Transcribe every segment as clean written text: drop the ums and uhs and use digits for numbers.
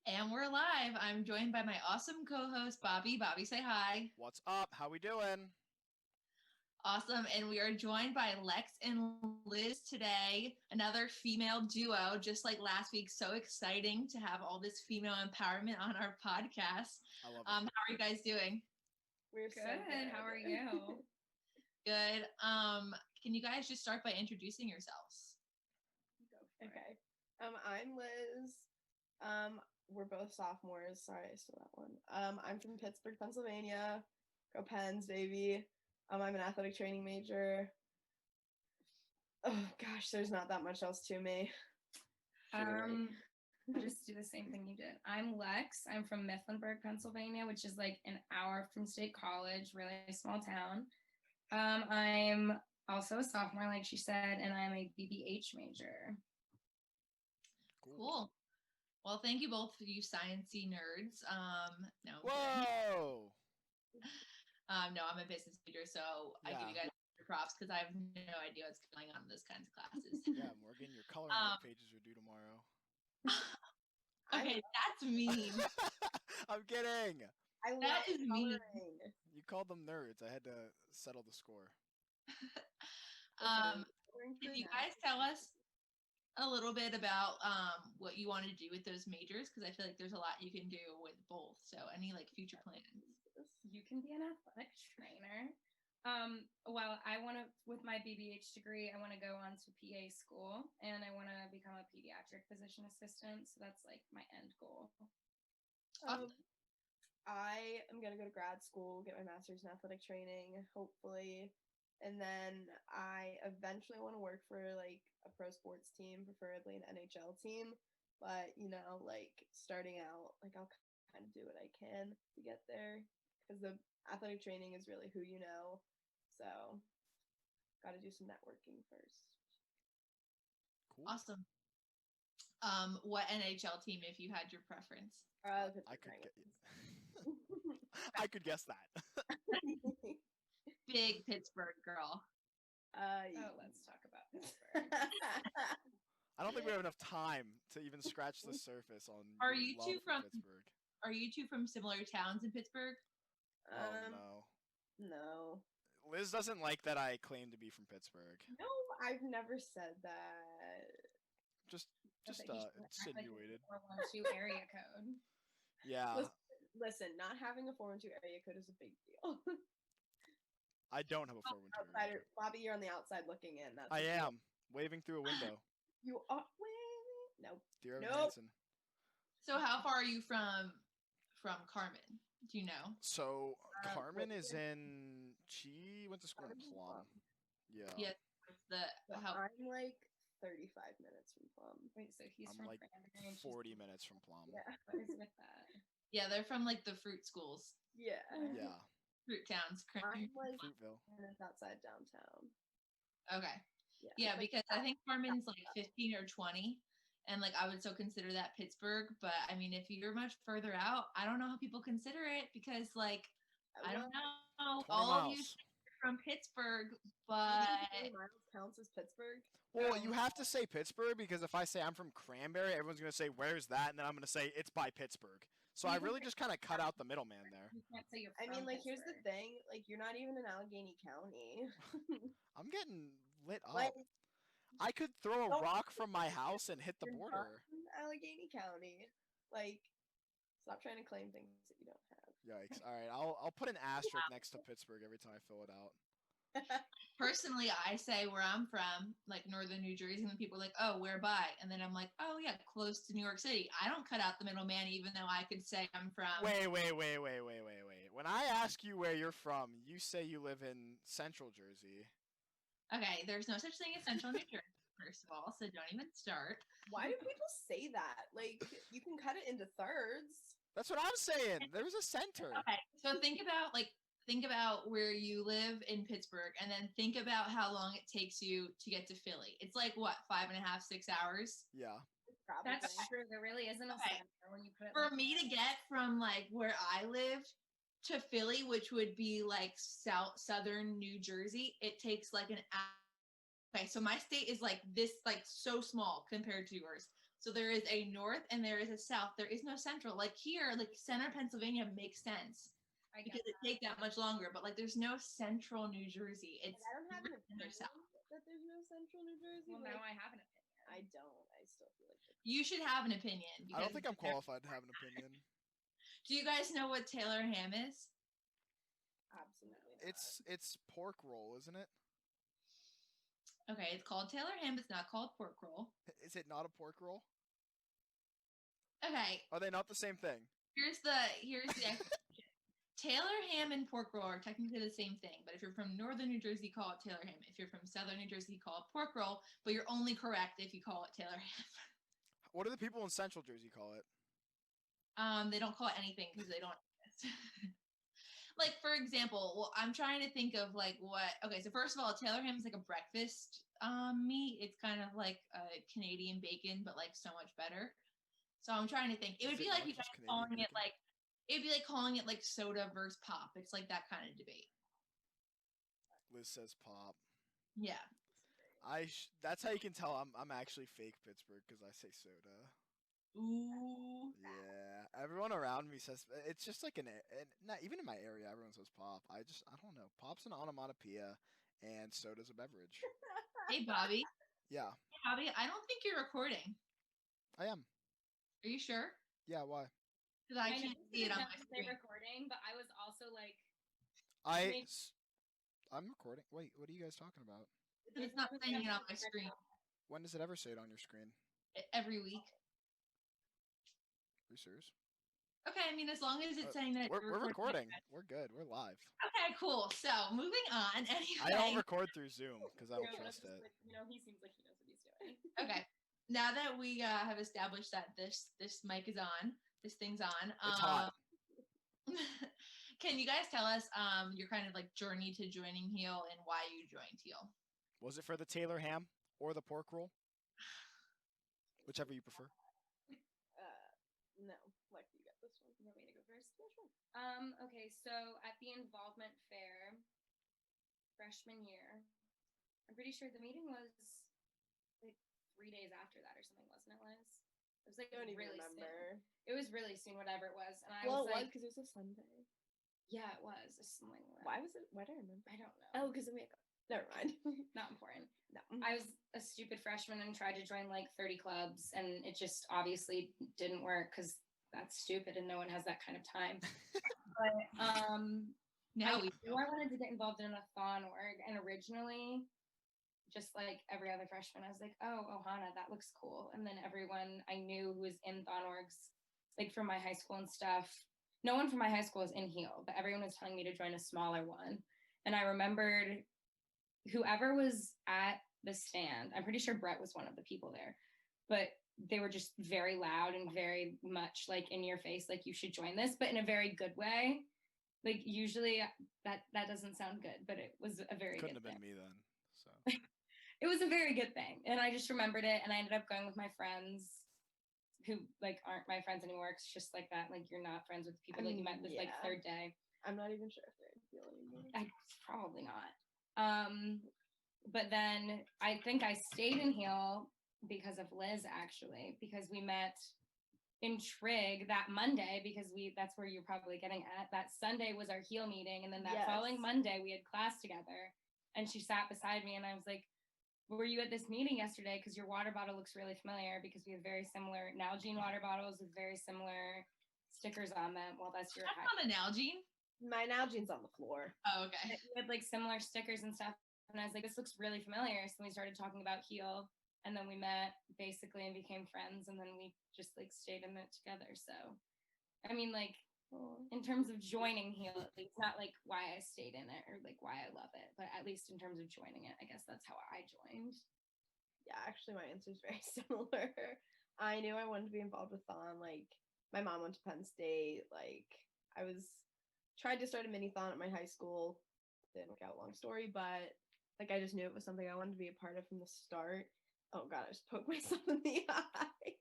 And we're live. I'm joined by my awesome co-host, Bobby. Bobby, say hi. What's up? How we doing? Awesome. And we are joined by Lex and Liz today, another female duo, just like last week. So exciting to have all this female empowerment on our podcast. I love it. How are you guys doing? We're Good. so good. How are you? Good. Can you guys just start by introducing yourselves? Go for it. Okay. I'm Liz. We're both sophomores. Sorry, I stole that one. I'm from Pittsburgh, Pennsylvania. Go Pens, baby. I'm an athletic training major. Oh gosh, there's not that much else to me. Just do the same thing you did. I'm Lex. I'm from Mifflinburg, Pennsylvania, which is like an hour from State College, really small town. I'm also a sophomore, like she said, and I'm a BBH major. Cool. Well, thank you both for you sciencey nerds. No. Whoa! No, I'm a business major, so I give you guys props because I have no idea what's going on in those kinds of classes. Yeah, Morgan, your coloring book pages are due tomorrow. Okay, that's mean. I'm kidding. That is mean. You called them nerds. I had to settle the score. Can you guys tell us a little bit about what you want to do with those majors? Because I feel like there's a lot you can do with both. So any like future plans? You can be an athletic trainer. Well, I want to, with my BBH degree, I want to go on to PA school and I want to become a pediatric physician assistant. So that's like my end goal. I am going to go to grad school, get my master's in athletic training, hopefully. And then I eventually want to work for like a pro sports team, preferably an NHL team. But, like starting out, like I'll kind of do what I can to get there because the athletic training is really who you know. So got to do some networking first. Cool. Awesome. What NHL team, if you had your preference? I could guess that. Big Pittsburgh girl. Let's talk about Pittsburgh. I don't think we have enough time to even scratch the surface on. Are you two from Pittsburgh? Are you two from similar towns in Pittsburgh? Oh no. No. Liz doesn't like that I claim to be from Pittsburgh. No, I've never said that. Just insinuated. 412 area code. Yeah. Listen, not having a 412 area code is a big deal. I don't have a 412 area code. Bobby, you're on the outside looking in. That's I am waving through a window. You are waving. Nope. Dear Hanson. So how far are you from Carmen? Do you know? So Carmen is in. She went to school in Plum. Yeah. Yeah. I'm like 35 minutes from Plum. Wait, so he's I'm from like Cranberry, 40 minutes from Plum. Yeah. What is with that? Yeah, they're from like the fruit schools. Yeah. Yeah. Fruit towns. I'm like Fruitville. outside downtown. Okay. Yeah, because I think Carmen's like 15 or 20. And like I would still consider that Pittsburgh, but I mean if you're much further out, I don't know how people consider it because like I don't know. All miles. of you are from Pittsburgh, but 20 miles counts as Pittsburgh. Well, you have to say Pittsburgh because if I say I'm from Cranberry, everyone's gonna say where's that, and then I'm gonna say it's by Pittsburgh. So I really just kind of cut out the middleman there. You can't say you're I mean, from like, here's the Pittsburgh. thing. Like, you're not even in Allegheny County. I'm getting lit up. Like, I could throw a rock from my house and hit the you're border. not in Allegheny County. Like, stop trying to claim things that you don't have. Yikes! All right, I'll put an asterisk next to Pittsburgh every time I fill it out. personally I say where I'm from, like northern New Jersey, and then people are like, oh, where by? And then I'm like, oh yeah, close to New York City. I don't cut out the middleman even though I could say I'm from Wait. When I ask you where you're from, you say you live in Central Jersey. Okay, there's no such thing as Central New Jersey, first of all, so don't even start. Why do people say that? Like, you can cut it into thirds. That's what I'm saying. There's a center. Okay, so think about where you live in Pittsburgh, and then think about how long it takes you to get to Philly. It's like what, 5.5, 6 hours? Yeah. Probably. That's true. There really isn't a Okay. center when you put it For like me to get from like where I lived to Philly, which would be like southern New Jersey, it takes like an hour. Okay, so my state is like this, like so small compared to yours. So there is a north and there is a south. There is no central. Like here, like center Pennsylvania makes sense because it takes that much longer. But like, there's no central New Jersey. It's I don't have an opinion south. that there's no central New Jersey. Well, now I have an opinion. I don't. I still feel like You should have an opinion. I don't think I'm qualified to have an opinion. Do you guys know what Taylor ham is? absolutely not. It's pork roll, isn't it? Okay, it's called Taylor ham. It's not called pork roll. Is it not a pork roll? Okay, Are they not the same thing? here's the explanation. Taylor ham and pork roll are technically the same thing, but if you're from northern New Jersey, call it Taylor ham. If you're from southern New Jersey, call it pork roll, but you're only correct if you call it Taylor ham. What do the people in Central Jersey call it? They don't call it anything because they don't exist. Like, for example, well, I'm trying to think of like what. Okay, so first of all, Taylor ham is like a breakfast meat. It's kind of like a Canadian bacon, but like so much better. So I'm trying to think. It would Is be it like not you just guys Canadian calling it bacon? like. It'd be like calling it like soda versus pop. It's like that kind of debate. Liz says pop. Yeah. That's how you can tell I'm actually fake Pittsburgh because I say soda. Ooh. Yeah, everyone around me says it's just like not even in my area. Everyone says pop. I don't know. Pop's an onomatopoeia, and soda's a beverage. Hey, Bobby. Yeah, Hey, Bobby, I don't think you're recording. I am. Are you sure? Yeah, why? Because I can't see it on my screen. Recording, but I was also like, I'm recording. Wait, what are you guys talking about? It's not saying it on my screen When does it ever say it on your screen? every week. Are you serious? Okay, I mean, as long as it's saying that We're recording. We're good. We're live. Okay, cool. So moving on. Anyway. I don't record through Zoom because I don't trust it. like, he seems like he knows what he's doing. Okay. Now that we have established that this mic is on, this thing's on. It's hot. Can you guys tell us your kind of like journey to joining Heal and why you joined Heal? Was it for the Taylor ham or the pork roll? Whichever you prefer. No. Like, you get this one. You want me to go first? Yeah, sure. Okay, so at the involvement fair, freshman year, I'm pretty sure the meeting was like 3 days after that or something, wasn't it, Liz? It was like I don't even really remember. soon. It was really soon, whatever it was. And I Well, was it was like, because it was a Sunday. yeah, it was. Something like that. Why was it? Why do I remember? I don't know. Oh, because we. Never mind. Not important. No. I was a stupid freshman and tried to join like 30 clubs, and it just obviously didn't work because that's stupid and no one has that kind of time. But Now I knew I wanted to get involved in a thon org, and originally, just like every other freshman, I was like, oh, Ohana, that looks cool. And then everyone I knew who was in thon orgs, like from my high school and stuff, no one from my high school was in Heal, but everyone was telling me to join a smaller one. And I remembered whoever was at the stand, I'm pretty sure Brett was one of the people there, but they were just very loud and very much like in your face, like you should join this, but in a very good way. Like usually that doesn't sound good, but it was a very Couldn't good have been thing. me then. So It was a very good thing. And I just remembered it, and I ended up going with my friends who like aren't my friends anymore. It's just like that. Like you're not friends with people that you met this like third day. I'm not even sure if they're in Heal anymore. Probably not. But then I think I stayed in Heal because of Liz, actually, because we met in Trig that Monday, because that's where you're probably getting at. That Sunday was our Heal meeting, and then that following Monday we had class together, and she sat beside me, and I was like, were you at this meeting yesterday? Because your water bottle looks really familiar, because we have very similar Nalgene water bottles with very similar stickers on them. Well, that's your That's not a Nalgene. My Nalgene's on the floor. Oh, okay. We had like similar stickers and stuff. And I was like, this looks really familiar. So we started talking about Heal, and then we met basically and became friends. And then we just like stayed in it together. So, I mean, like in terms of joining Heal, at least not like why I stayed in it or like why I love it, but at least in terms of joining it, I guess that's how I joined. Yeah, actually my answer is very similar. I knew I wanted to be involved with thon. Like my mom went to Penn State. Like I tried to start a mini-thon at my high school. Didn't work out, long story, but like I just knew it was something I wanted to be a part of from the start. Oh god, I just poked myself in the eye.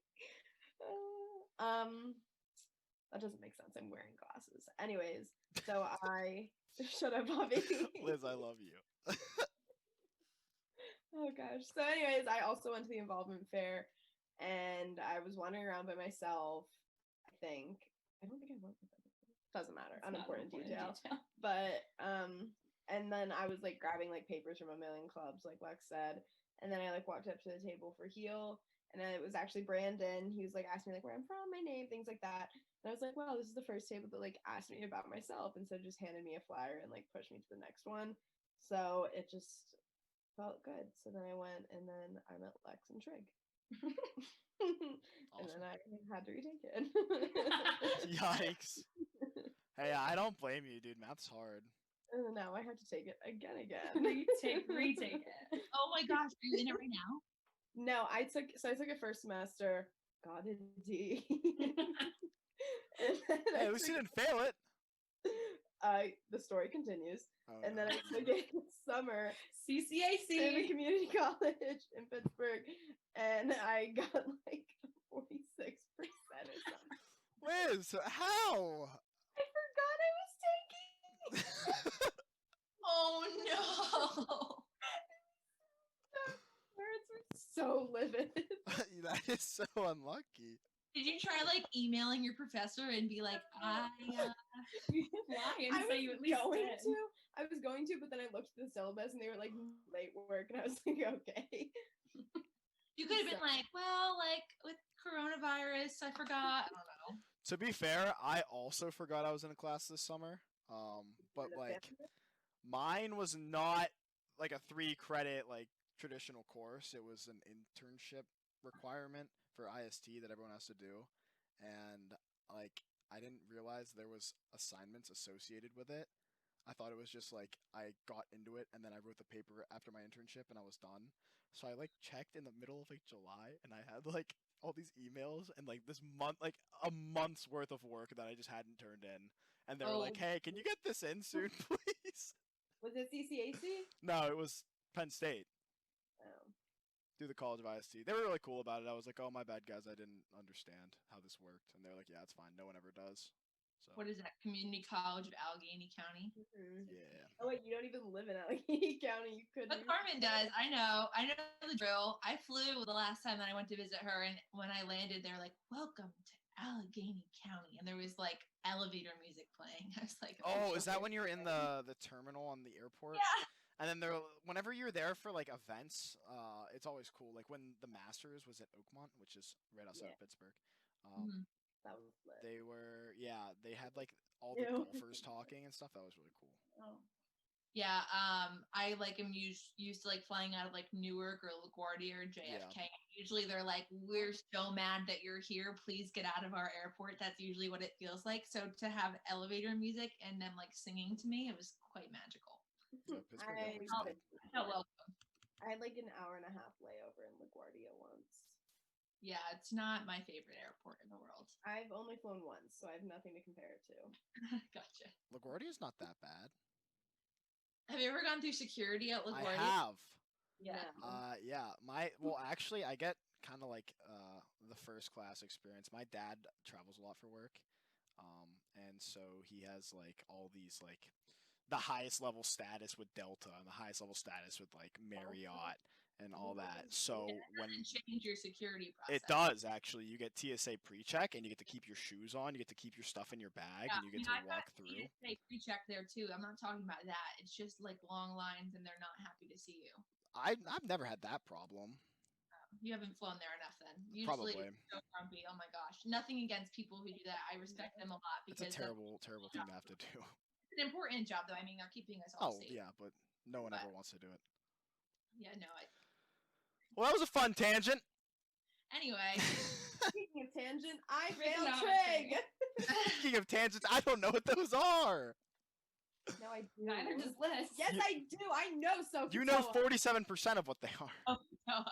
That doesn't make sense. I'm wearing glasses. Anyways, so I shut up, Bobby. Liz, I love you. Oh gosh. So anyways, I also went to the involvement fair. and I was wandering around by myself. I don't think I went with them. Doesn't matter, unimportant detail. But and then I was like grabbing like papers from a million clubs, like Lex said, and then I like walked up to the table for Heal, and then it was actually Brandon. He was like asking me like where I'm from, my name, things like that. And I was like, wow, this is the first table that like asked me about myself, and so just handed me a flyer and like pushed me to the next one. So it just felt good. So then I went, and then I met Lex and Trig. And then I had to retake it. Yikes. Hey, I don't blame you, dude. Math's hard. And now I have to take it again. Retake it. Oh my gosh, are you in it right now? No, I took it first semester. God, did D. Hey, at least you didn't fail it. The story continues. Oh, And no. then I took it summer CCAC in a community college in Pittsburgh, and I got like 46% or something. Liz, how? I forgot I was taking. Oh no. Parents were so livid. That is so unlucky. Did you try like emailing your professor and be like, lie and say you at least did. I was going to, but then I looked at the syllabus and they were like late work, and I was like, okay. You could have been like, well, like with coronavirus, I forgot. I don't know. To be fair, I also forgot I was in a class this summer. But like mine was not like a 3-credit like traditional course. It was an internship requirement for IST that everyone has to do. And like I didn't realize there was assignments associated with it. I thought it was just like I got into it and then I wrote the paper after my internship and I was done. So I like checked in the middle of like July and I had like all these emails and like this month, like a month's worth of work that I just hadn't turned in. And they were like, hey, can you get this in soon, please? Was it CCAC? No, it was Penn State. Oh. Through the College of IST. They were really cool about it. I was like, oh, my bad, guys. I didn't understand how this worked. And they're like, yeah, it's fine. No one ever does. So. What is that? Community College of Allegheny County? Mm-hmm. Yeah. Oh, wait, you don't even live in Allegheny County. You couldn't. But Carmen does. I know the drill. I flew the last time that I went to visit her, and when I landed, they're like, welcome to Allegheny County. And there was like elevator music playing. I was like, oh, is that when you're in the terminal on the airport? Yeah. And then whenever you're there for like events, it's always cool. Like when the Masters was at Oakmont, which is right outside of Pittsburgh. That was lit. They had like all the golfers talking and stuff. That was really cool. Oh. Yeah, I like am used to like flying out of like Newark or LaGuardia or JFK. Yeah. Usually they're like, we're so mad that you're here. Please get out of our airport. That's usually what it feels like. So to have elevator music and them like singing to me, it was quite magical. Yeah, I felt welcome. I had like an hour and a half layover in LaGuardia once. Yeah, it's not my favorite airport in the world. I've only flown once, so I have nothing to compare it to. Gotcha. LaGuardia's not that bad. Have you ever gone through security at LaGuardia? I have. Yeah. Yeah. Actually, I get kind of like the first class experience. My dad travels a lot for work, and so he has like all these like the highest level status with Delta and the highest level status with like Marriott and all that. So when change your security process. It does actually. You get TSA pre-check and you get to keep your shoes on. You get to keep your stuff in your bag and you get to walk through. TSA pre-check there too. I'm not talking about that. It's just like long lines and they're not happy to see you. I've never had that problem. You haven't flown there enough then. Probably. So grumpy. Oh my gosh. Nothing against people who do that. I respect them a lot because it's a terrible thing to have to do. It's an important job though. I mean, they're keeping us all safe. Oh yeah, but no one ever wants to do it. Yeah, no. Well, that was a fun tangent. Anyway. Speaking of tangent, I failed Trig. Speaking of tangents, I don't know what those are. No, I do. Neither does Liz. Yes, I do. I know so. You know 47% of what they are. Oh, no.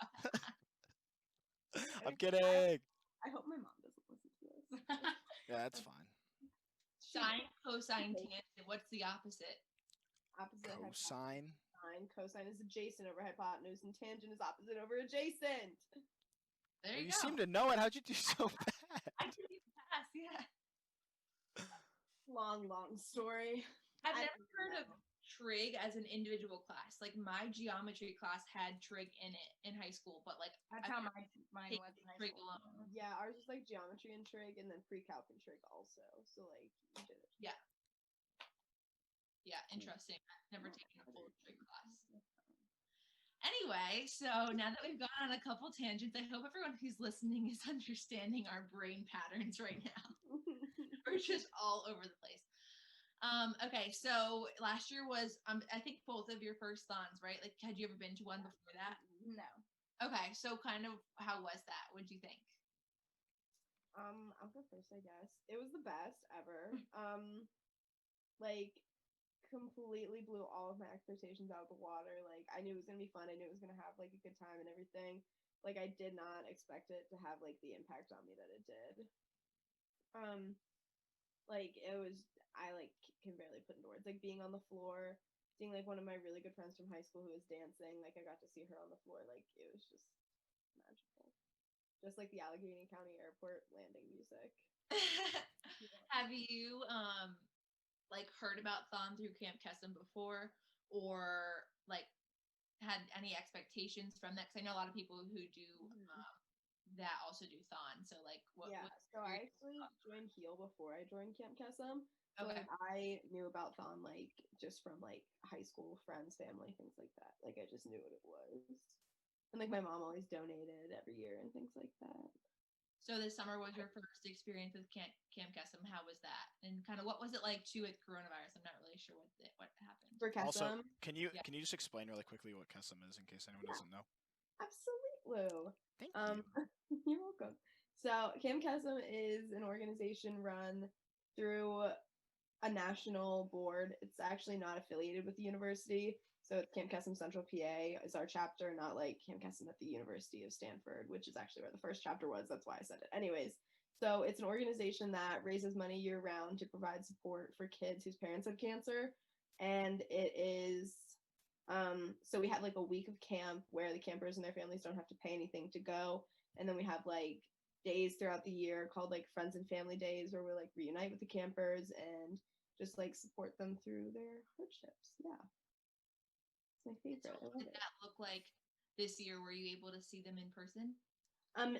I'm kidding. I hope my mom doesn't listen to this. Yeah, that's fine. Sine, cosine, tangent. What's the opposite? Opposite. Cosine. Cosine is adjacent over hypotenuse, and tangent is opposite over adjacent. There you go. You seem to know it. How'd you do so bad? I did pass, yeah. Long story. I've never heard of trig as an individual class. Like my geometry class had trig in it in high school, but like That's how mine was in high trig school. alone. Yeah, ours was like geometry and trig, and then pre-calc and trig also. So like you did it. Yeah. Yeah, interesting. I've never taken a full trig class. Anyway, so now that we've gone on a couple tangents, I hope everyone who's listening is understanding our brain patterns right now. We're just all over the place. Okay, so last year was I think both of your first thons, right? Like, had you ever been to one before that? No. Okay, so kind of how was that? What'd you think? I'll go first, I guess. It was the best ever. Like completely blew all of my expectations out of the water. Like I knew it was gonna be fun. I knew it was gonna have like a good time and everything. Like I did not expect it to have like the impact on me that it did. Like it was, I like can barely put into words. Like being on the floor, seeing like one of my really good friends from high school who was dancing. Like I got to see her on the floor. Like it was just magical. Just like the Allegheny County Airport landing music. Have you like heard about Thon through Camp Kesem before, or like had any expectations from that? Because I know a lot of people who do that also do Thon. So like, so I actually joined HEAL before I joined Camp Kesem. So Okay. like I knew about Thon like just from like high school friends, family, things like that. Like I just knew what it was, and like my mom always donated every year and things like that. So this summer was your first experience with Camp Kesem. How was that? And kind of what was it like too with coronavirus? I'm not really sure what happened. For Kesem, Also, can you just explain really quickly what Kesem is in case anyone doesn't know? absolutely. Thank you. You're welcome. So Camp Kesem is an organization run through a national board. It's actually not affiliated with the university. So it's Camp Kesem Central PA is our chapter, not like Camp Kesem at the University of Stanford, which is actually where the first chapter was. That's why I said it. Anyways, so it's an organization that raises money year round to provide support for kids whose parents have cancer. And it is, so we have like a week of camp where the campers and their families don't have to pay anything to go. And then we have like days throughout the year called like Friends and Family Days where we like reunite with the campers and just like support them through their hardships. Yeah. It's my favorite. So what did that look like this year? Were you able to see them in person?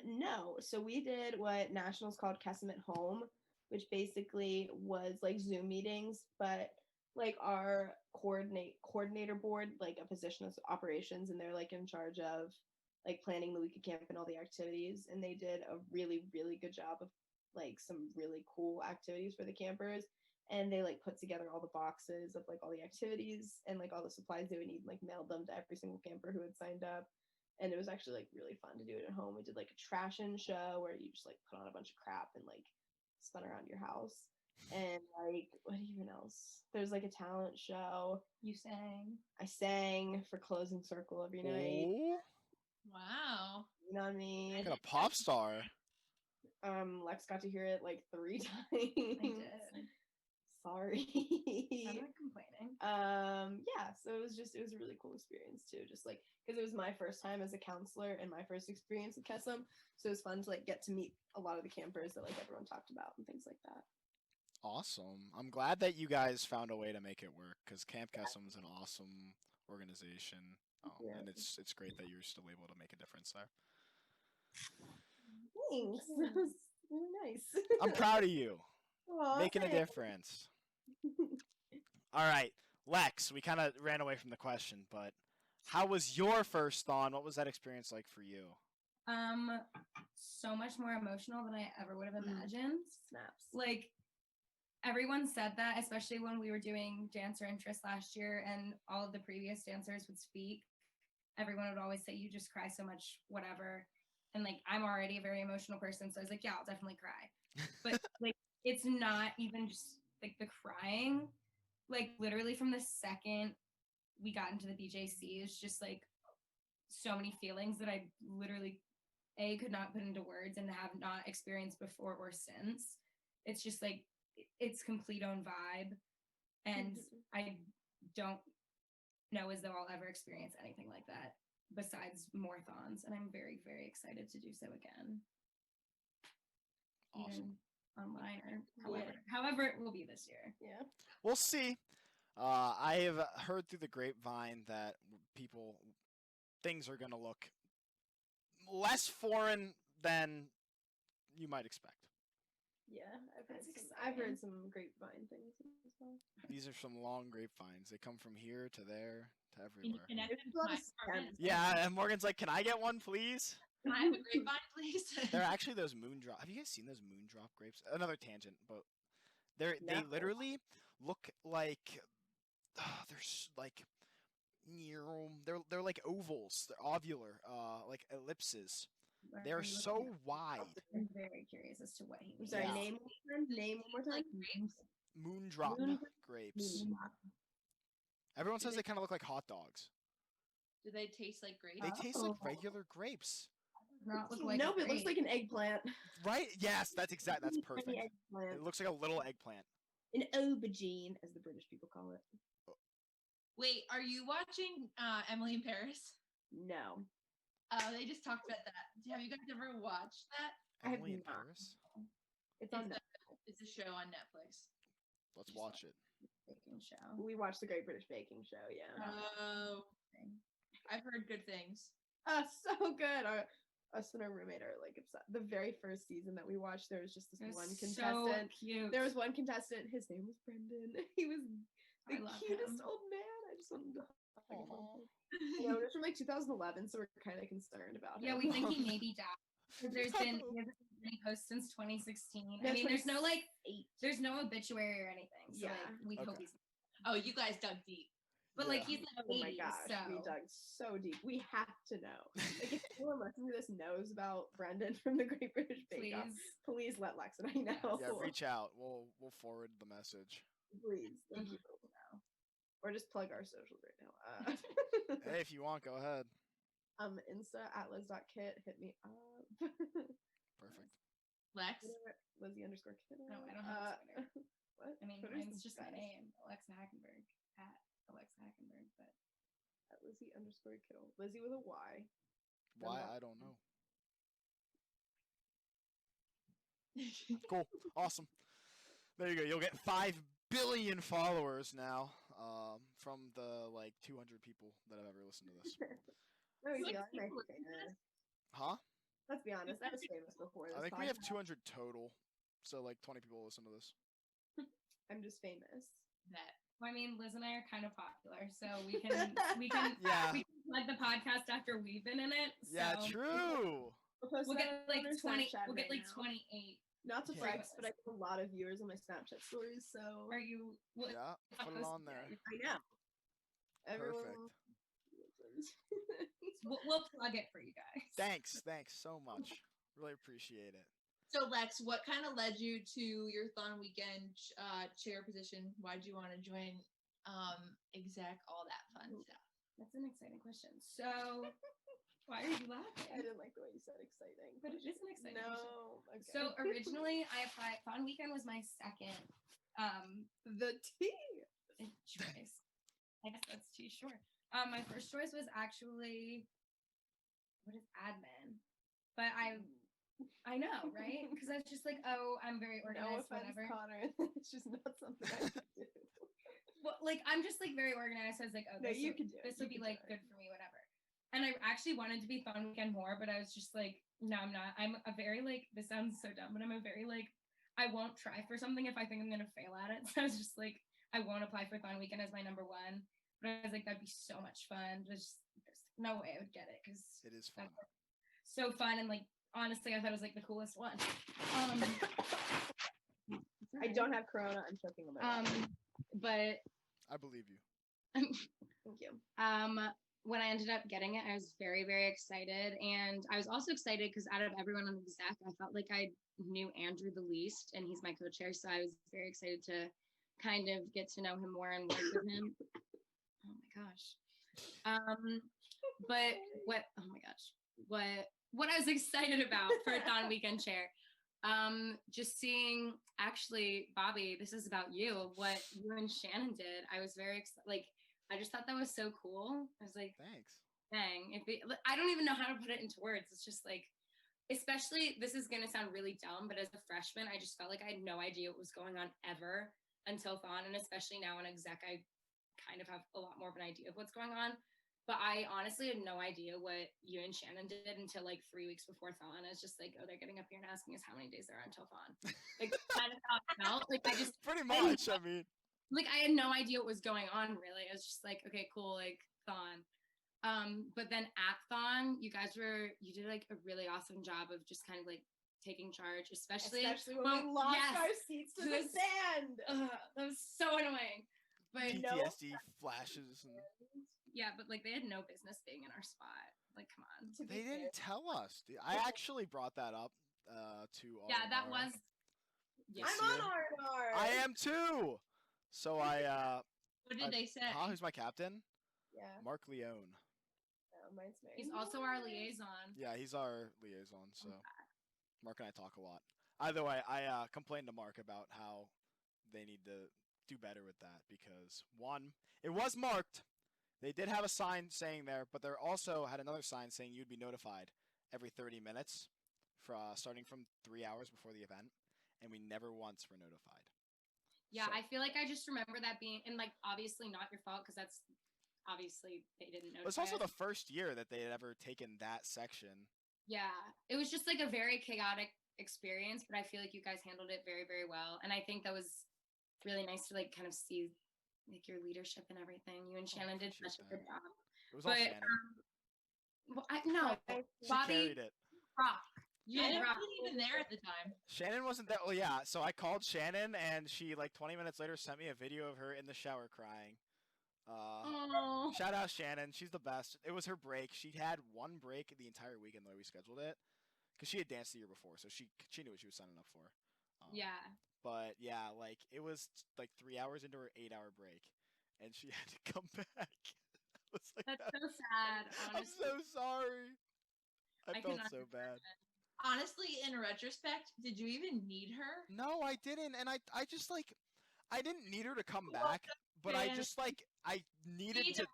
No. So we did what Nationals called Kesem at Home, which basically was like Zoom meetings, but like our coordinator board, like a position of operations, and they're like in charge of like planning the week of camp and all the activities. And they did a really, really good job of like some really cool activities for the campers. And they like put together all the boxes of like all the activities and like all the supplies they would need, and, like mailed them to every single camper who had signed up. And it was actually like really fun to do it at home. We did like a trash-in show where you just like put on a bunch of crap and like spun around your house. And like what even else? There's like a talent show. You sang. I sang for closing circle every night. Oh, Wow. You know what I mean? like a pop star. Lex got to hear it like 3 times. I did. Sorry. I'm not complaining. Yeah, so it was a really cool experience too, just like because it was my first time as a counselor and my first experience with Kesem, so it was fun to like get to meet a lot of the campers that like everyone talked about and things like that. Awesome. I'm glad that you guys found a way to make it work because Camp Kesem is an awesome organization, Yeah. and it's great that you're still able to make a difference there. Thanks. That was really nice. I'm proud of you. Aw, Making a thanks. difference. All right, Lex, we kind of ran away from the question, but how was your first thon? What was that experience like for you? So much more emotional than I ever would have imagined. Snaps. Like everyone said that, especially when we were doing dancer interest last year and all of the previous dancers would speak. Everyone would always say, you just cry so much, whatever. And like, I'm already a very emotional person. So I was like, yeah, I'll definitely cry. But like, it's not even just like the crying, like literally from the second we got into the BJC, it's just like so many feelings that I literally could not put into words and have not experienced before or since. It's just like it's complete own vibe, and I don't know as though I'll ever experience anything like that besides more thons, and I'm very, very excited to do so again. Awesome. Even online or however it will be this year. Yeah. We'll see. I have heard through the grapevine that things are gonna look less foreign than you might expect. Yeah, That's I've heard exciting. some grapevine things as well. These are some long grapevines. They come from here to there to Can you everywhere. connect There's them a to lot my of apartment? stems. Yeah, and Morgan's like, "Can I get one, please?" Can I have a grapevine, please? They're actually those moondrop. Have you guys seen those moondrop grapes? Another tangent, but they No. literally look like like they're like ovals. They're ovular, like ellipses. Where They're are you so looking at? wide. I'm very curious as to what he I'm means. sorry, Yeah. name one more time. Like grapes? Moondrop Moon- grapes. Moon- Everyone Do says they- they kind of look like hot dogs. Do they taste like grapes? They taste like Oh. regular grapes, Not look like Nope, a it looks grape. like an eggplant. right? Yes, that's Tiny perfect. eggplant. It looks like a little eggplant. An aubergine, as the British people call it. Wait, are you watching Emily in Paris? No. They just talked about that. Have you guys ever watched that? I have Emily in not. Paris. It's on It's Netflix. It's a show on Netflix. Let's watch it. Baking show. We watched the Great British Baking Show, yeah. Oh, I've heard good things. So good. Us and our roommate are like obsessed. The very first season that we watched, there was just this It was one so contestant. cute. There was one contestant. His name was Brendan. He was the I love cutest him. old man. I just wanted to. Aw. You know, it was from like 2011, so we're kind of concerned about Yeah, him. we think he maybe died. Because he hasn't been any posts since 2016. I mean, there's no like, 8. there's no obituary or anything. So Yeah. like, we hope Okay. he's. Oh, you guys dug deep. But like, Yeah. he's like Oh my 80, gosh, so we dug so deep. We have to know. Like, if anyone listening to this knows about Brendan from the Great British Bake Off, please. please let Lex and I know. Yeah, reach out. We'll forward the message. Please, thank you. No. Or just plug our socials right now. Hey, if you want, go ahead. Insta at liz.kit. Hit me up. Perfect. Lex? Whatever, Lizzie_kit. No, I don't have a Twitter. What? I mean, Twitter's mine's the just my best. name, Alexa Hackenberg, at Alexa Hackenberg. But At Lizzie_Kittle. Lizzie with a Y. Why? what? I don't know. Cool. Awesome. There you go. You'll get 5 billion followers now from the like 200 people that have ever listened to this. No, You easy. like I'm people famous. Huh? Let's be honest. I was famous before this I think we have podcast. 200 total. So like 20 people listen to this. I'm just famous. That. well, I mean, Liz and I are kind of popular, so we can Yeah. we can plug the podcast after we've been in it. So Yeah, true. We'll get like 20. We'll get like 20. 28. Not to Yeah. flex, but I get a lot of viewers on my Snapchat stories, so Are you? Well, Yeah, put it on there. I know. Everyone Perfect. we'll plug it for you guys. Thanks so much. Really appreciate it. So Lex, what kind of led you to your Thon Weekend chair position? Why did you want to join exec, all that fun stuff? That's an exciting question. So, why are you I laughing? didn't like the way you said exciting. But it is an exciting question. No. Okay. So originally, I applied. Fun Weekend was my second the tea. choice. I guess that's too short. My first choice was actually what is admin, but I know, right? Because I was just like, oh, I'm very No organized, offense, whatever. Connor. It's just not something I can do. Well, like I'm just like very organized. So I was like, oh, No, you will, can do it. this You will be can do like it. good for me, whatever. And I actually wanted to be Fun Weekend more, but I was just like, no, I'm not. I'm a very like, this sounds so dumb, but I'm a very like, I won't try for something if I think I'm gonna fail at it. So I was just like, I won't apply for Fun Weekend as my number one. But I was like, that'd be so much fun. There's no way I would get it because It is fun. so fun, and like honestly, I thought it was like the coolest one. I don't have corona. I'm choking on my water. But I believe you. Thank you. when I ended up getting it, I was very, very excited. And I was also excited because out of everyone on the exec, I felt like I knew Andrew the least, and he's my co-chair. So I was very excited to kind of get to know him more and work with him. Oh my gosh. But oh my gosh, what I was excited about for Thon Weekend Chair, just seeing, actually, Bobby, this is about you, what you and Shannon did. I was very excited. Like, I just thought that was so cool. I was like, Thanks. dang, I don't even know how to put it into words. It's just like, especially, this is gonna sound really dumb, but as a freshman, I just felt like I had no idea what was going on ever until Thon, and especially now in exec, I kind of have a lot more of an idea of what's going on. But I honestly had no idea what you and Shannon did until like 3 weeks before Thon. I was just like, oh, they're getting up here and asking us how many days there are until Thon. Like, kind of how it felt. Like, I just pretty much. I mean, like, I had no idea what was going on, really. I was just like, okay, cool, like Thon. But then at Thon, you did like a really awesome job of just kind of like taking charge, especially when we lost our seats to the sand. That was so annoying. But PTSD flashes. Yeah, but like they had no business being in our spot. Like, come on. They didn't tell us. I actually brought that up to R&R. Yeah, that was. Yeah. I'm on R&R. I am too. So What did they say? Who's my captain? Yeah. Mark Leone. Oh, mine's Mary. He's also our liaison. Yeah, he's our liaison. So Mark and I talk a lot. Either way, I complained to Mark about how they need to do better with that because one, it was marked. They did have a sign saying there, but they also had another sign saying you'd be notified every 30 minutes starting from 3 hours before the event, and we never once were notified. Yeah, so. I feel like I just remember that being, and like obviously not your fault because that's obviously they didn't notify. It's also the first year that they had ever taken that section. Yeah, it was just like a very chaotic experience, but I feel like you guys handled it very, very well, and I think that was really nice to like kind of see like your leadership and everything. You and Shannon did such a good job. It was all Shannon. Bobby carried it. Rock. Shannon wasn't even there at the time. Shannon wasn't there. Well, yeah. So I called Shannon, and she like 20 minutes later sent me a video of her in the shower crying. Shout out Shannon. She's the best. It was her break. She had one break the entire weekend the way we scheduled it, because she had danced the year before, so she knew what she was signing up for. Yeah. But yeah, like it was like 3 hours into her 8-hour break, and she had to come back. Like, That's so sad. Honestly. I'm so sorry. I felt so bad. Honestly, in retrospect, did you even need her? No, I didn't, and I just like I didn't need her to come back, but I just like I needed to.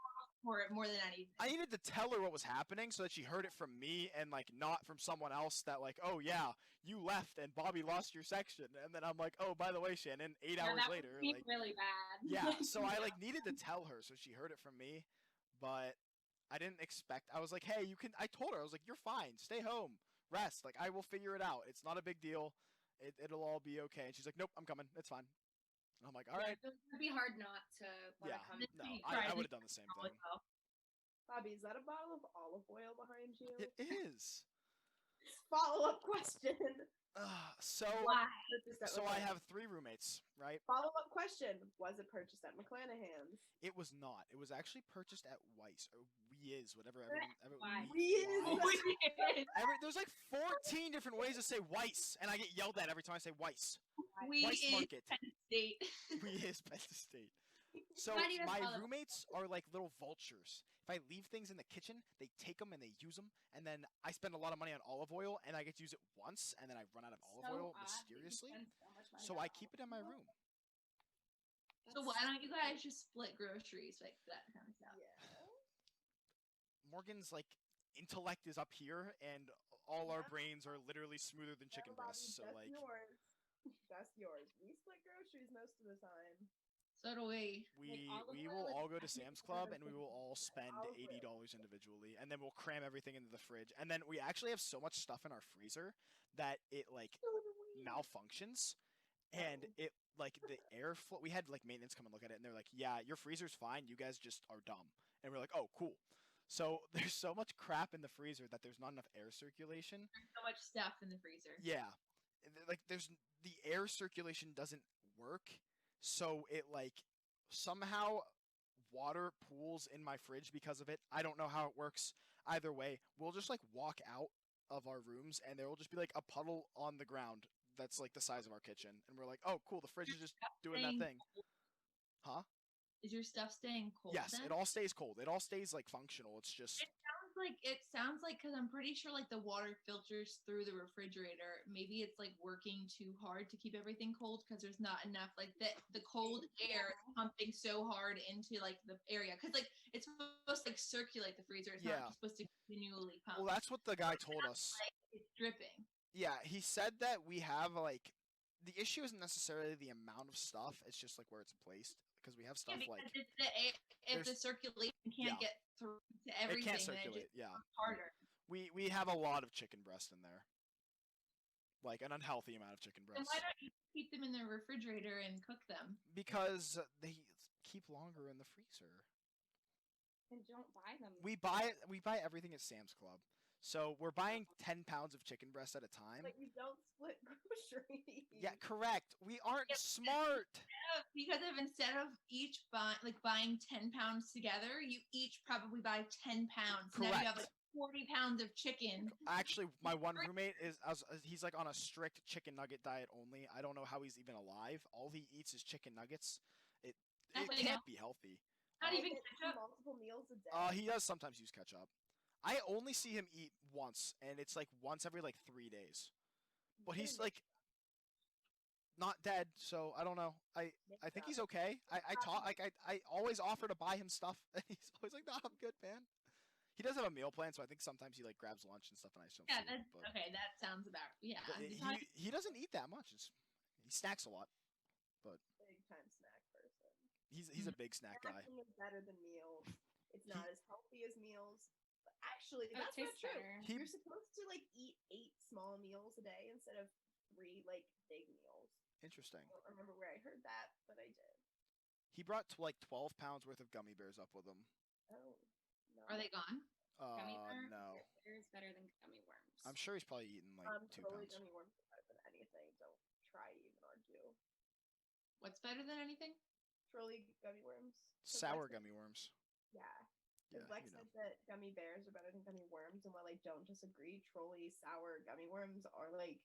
For it more than anything. I needed to tell her what was happening so that she heard it from me and like not from someone else that like, oh yeah, you left and Bobby lost your section, and then I'm like, oh, by the way, Shannon, 8 hours later, like really bad. Yeah, so I like needed to tell her so she heard it from me, but I didn't expect. I was like, hey, you can. I told her I was like, you're fine, stay home, rest. Like I will figure it out. It's not a big deal. It'll all be okay. And she's like, nope, I'm coming. It's fine. And I'm like, all right. It'd be hard not to want to come. No, I would have done the same thing. Bobby, is that a bottle of olive oil behind you? It is. Follow-up question. So I have 3 roommates, right? Follow-up question. Was it purchased at McClanahan's? It was not. It was actually purchased at Weiss, or Weiss, whatever. Weiss. There's like 14 different ways to say Weiss, and I get yelled at every time I say Weiss. Weiss Market. Penn State. Weiss Penn State. So my roommates are like little vultures. If I leave things in the kitchen, they take them and they use them, and then I spend a lot of money on olive oil, and I get to use it once, and then I run out of olive oil mysteriously. So I keep it in my room. So why don't you guys just split groceries, like that kind of stuff? Yeah. Morgan's like intellect is up here, and all our brains are literally smoother than chicken breasts. So like, that's yours. We split groceries most of the time. So do we. We will all go to Sam's Club, and we will all spend $80 individually, and then we'll cram everything into the fridge. And then we actually have so much stuff in our freezer that it like malfunctions, and it like the airflow. We had like maintenance come and look at it, and they're like, "Yeah, your freezer's fine. You guys just are dumb." And we're like, "Oh, cool." So there's so much crap in the freezer that there's not enough air circulation. There's so much stuff in the freezer. Yeah, like the air circulation doesn't work. So it like somehow water pools in my fridge because of it. I don't know how it works. Either way, we'll just like walk out of our rooms and there will just be like a puddle on the ground that's like the size of our kitchen, and we're like, oh cool, the fridge is just doing that thing. Huh? Is your stuff staying cold? Yes, then? It all stays cold. It all stays like functional. It's just. It sounds like because I'm pretty sure like the water filters through the refrigerator. Maybe it's like working too hard to keep everything cold because there's not enough like the cold air is pumping so hard into like the area because like it's supposed to like circulate the freezer. It's not supposed to continually pump. Well, that's what the guy told us. Like, it's dripping. Yeah, he said that we have like the issue isn't necessarily the amount of stuff; it's just like where it's placed. because we have stuff like it's if the circulation can't get through to everything, it can't circulate. Then it just harder. We have a lot of chicken breast in there, like an unhealthy amount of chicken breast. And why don't you keep them in the refrigerator and cook them? Because they keep longer in the freezer. And don't buy them. We buy everything at Sam's Club. So we're buying 10 pounds of chicken breast at a time. But you don't split groceries. Yeah, correct. We aren't smart. Instead of each buying 10 pounds together, you each probably buy 10 pounds. Correct. Now you have like 40 pounds of chicken. Actually, my one roommate he's like on a strict chicken nugget diet only. I don't know how he's even alive. All he eats is chicken nuggets. It can't be healthy. Not even ketchup. Multiple meals a day. He does sometimes use ketchup. I only see him eat once, and it's like once every like 3 days. But he's like not dead, so I don't know. I think he's okay. I always offer to buy him stuff, and he's always like, "No, I'm good, man." He does have a meal plan, so I think sometimes he like grabs lunch and stuff, and I just don't see it, but, okay. That sounds about he doesn't eat that much. He snacks a lot, but big time snack person. He's a big snack guy. Everything is better than meals. It's not as healthy as meals. Actually, Oh, that's not true. better. You're supposed to like eat 8 small meals a day instead of 3 like big meals. Interesting. I don't remember where I heard that, but I did. He brought like 12 pounds worth of gummy bears up with him. Oh, no. Are they gone? Gummy worms? No. There's better than gummy worms. I'm sure he's probably eaten like 2 totally pounds. gummy worms are better than anything. Don't try to even argue. What's better than anything? Truly gummy worms. Sour gummy worms. Yeah. Yeah, Lex said that gummy bears are better than gummy worms, and while I don't disagree, Trolley sour gummy worms are like,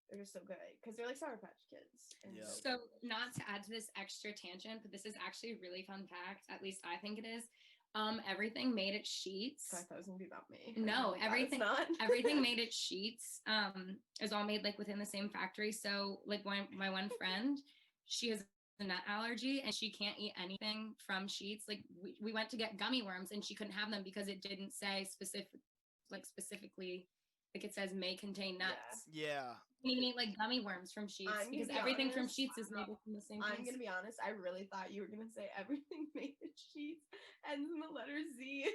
they're just so good because they're like Sour Patch Kids. Yeah. So not to add to this extra tangent, but this is actually a really fun fact. At least I think it is. Everything made at Sheets. I thought it was gonna be about me. No, everything. Not. Everything made at Sheets. Is all made like within the same factory. So like my one friend, she has a nut allergy and she can't eat anything from Sheets. Like we went to get gummy worms and she couldn't have them because it didn't say specifically like it says may contain nuts. Yeah. You can eat like gummy worms from Sheets because everything from Sheets is made from the same. I'm gonna be honest. I really thought you were gonna say everything made at Sheets ends in the letter Z.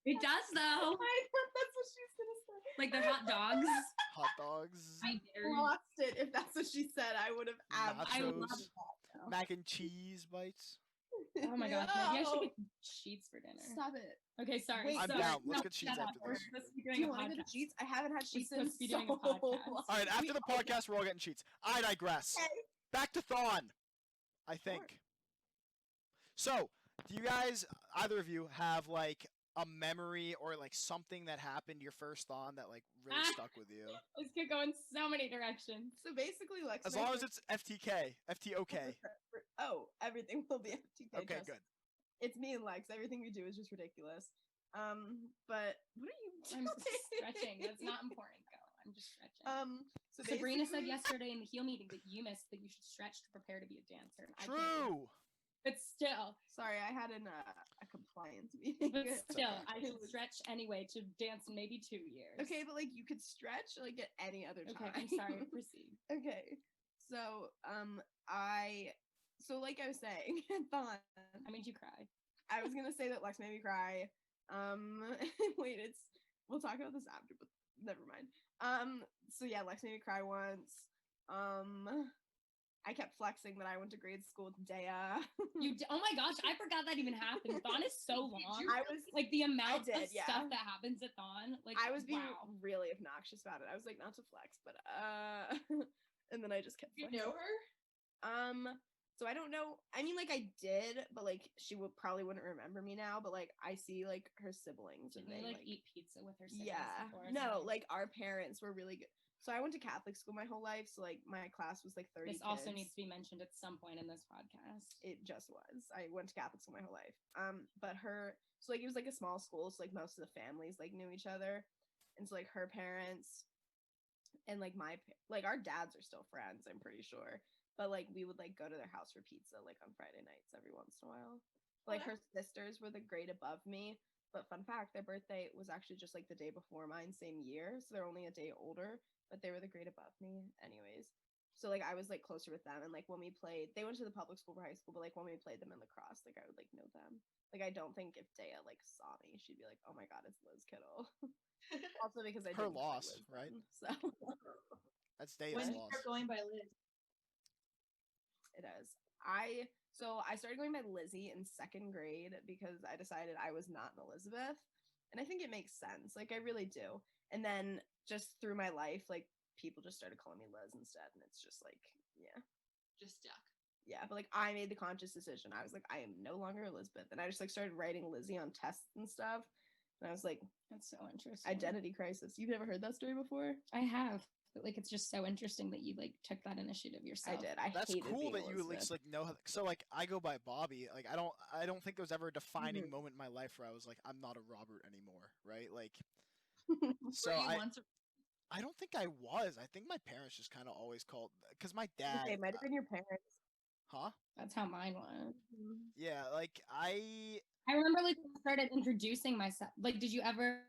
It does though. I thought that's what she was gonna say. Like the hot dogs. Hot dogs. I lost it. If that's what she said, I would have absolutely Nachos. Mac and cheese bites. Oh my gosh. Maybe I should get Sheets for dinner. Stop it. Okay, sorry. Wait, I'm so- down. Let's No, get Sheets shut after up. We're this. supposed to be Do doing you a want to go to podcast. Sheets? I haven't had Sheets in supposed to be so doing a podcast. long. All right, after the podcast, we're all getting Sheets. I digress. Okay. Back to Thawne, I think. So, do you guys, either of you, have like a memory or like something that happened your first Thawne that like really stuck with you? This could go in so many directions. So basically, Lex. As long as it's FTOK. Oh, everything will be FTK. Okay, just- good. It's me and Lex. Everything we do is just ridiculous. But what are you I'm doing? just stretching. That's not important. Go. I'm just stretching. So Sabrina said basically- yesterday in the heel meeting that you missed that you should stretch to prepare to be a dancer. And I can't do True. it. But still, Sorry, I had a compliance meeting. but still, okay. I should stretch anyway to dance in maybe 2 years. Okay, but like you could stretch like at any other time. Okay, I'm sorry. Proceed. Okay. So, like I was saying, Thawne, I made you cry. I was gonna say that Lex made me cry. Wait, we'll talk about this after, but never mind. So yeah, Lex made me cry once. I kept flexing that I went to grade school with Dea. Oh my gosh, I forgot that even happened. Thawne is so long. I was Like the amount of yeah. stuff that happens at Thawne. Like I was being wow. really obnoxious about it. I was like, not to flex, but and then I just kept You flexing. know her? So I don't know. I mean, like I did, but like she probably wouldn't remember me now. But like I see like her siblings and Didn't they they like eat pizza with her siblings yeah. before or No, something? like our parents were really good. So I went to Catholic school my whole life. So like my class was like 30 This also kids. needs to be mentioned at some point in this podcast. It just was. I went to Catholic school my whole life. But so like it was like a small school, so like most of the families like knew each other, and so like her parents and like our dads are still friends, I'm pretty sure. But like we would like go to their house for pizza like on Friday nights every once in a while. Like her sisters were the grade above me. But fun fact, their birthday was actually just like the day before mine, same year. So they're only a day older, but they were the grade above me anyways. So like I was like closer with them, and like when we played, they went to the public school for high school, but like when we played them in lacrosse, like I would like know them. Like I don't think if Dea like saw me, she'd be like, "Oh my god, it's Liz Kittle." Also because I Her didn't loss, Liz right? then, so That's Dea's When did you loss. start going by Liz? it is. I started going by Lizzie in 2nd grade because I decided I was not an Elizabeth, and I think it makes sense. Like I really do. And then just through my life, like people just started calling me Liz instead, and it's just like, yeah. Just stuck. Yeah, but like I made the conscious decision. I was like, I am no longer Elizabeth, and I just like started writing Lizzie on tests and stuff. And I was like, That's so interesting. identity crisis. You've never heard that story before? I have, but like it's just so interesting that you like took that initiative yourself. I did. I That's hated cool being that you at Elizabeth. least like know how. So like I go by Bobby. Like I don't think there was ever a defining moment in my life where I was like I'm not a Robert anymore, right? Like so Were you once I don't think I was. I think my parents just kind of always called because my dad. It might have been your parents. Huh? That's how mine was. Yeah, like I remember like when I started introducing myself. Like, did you ever?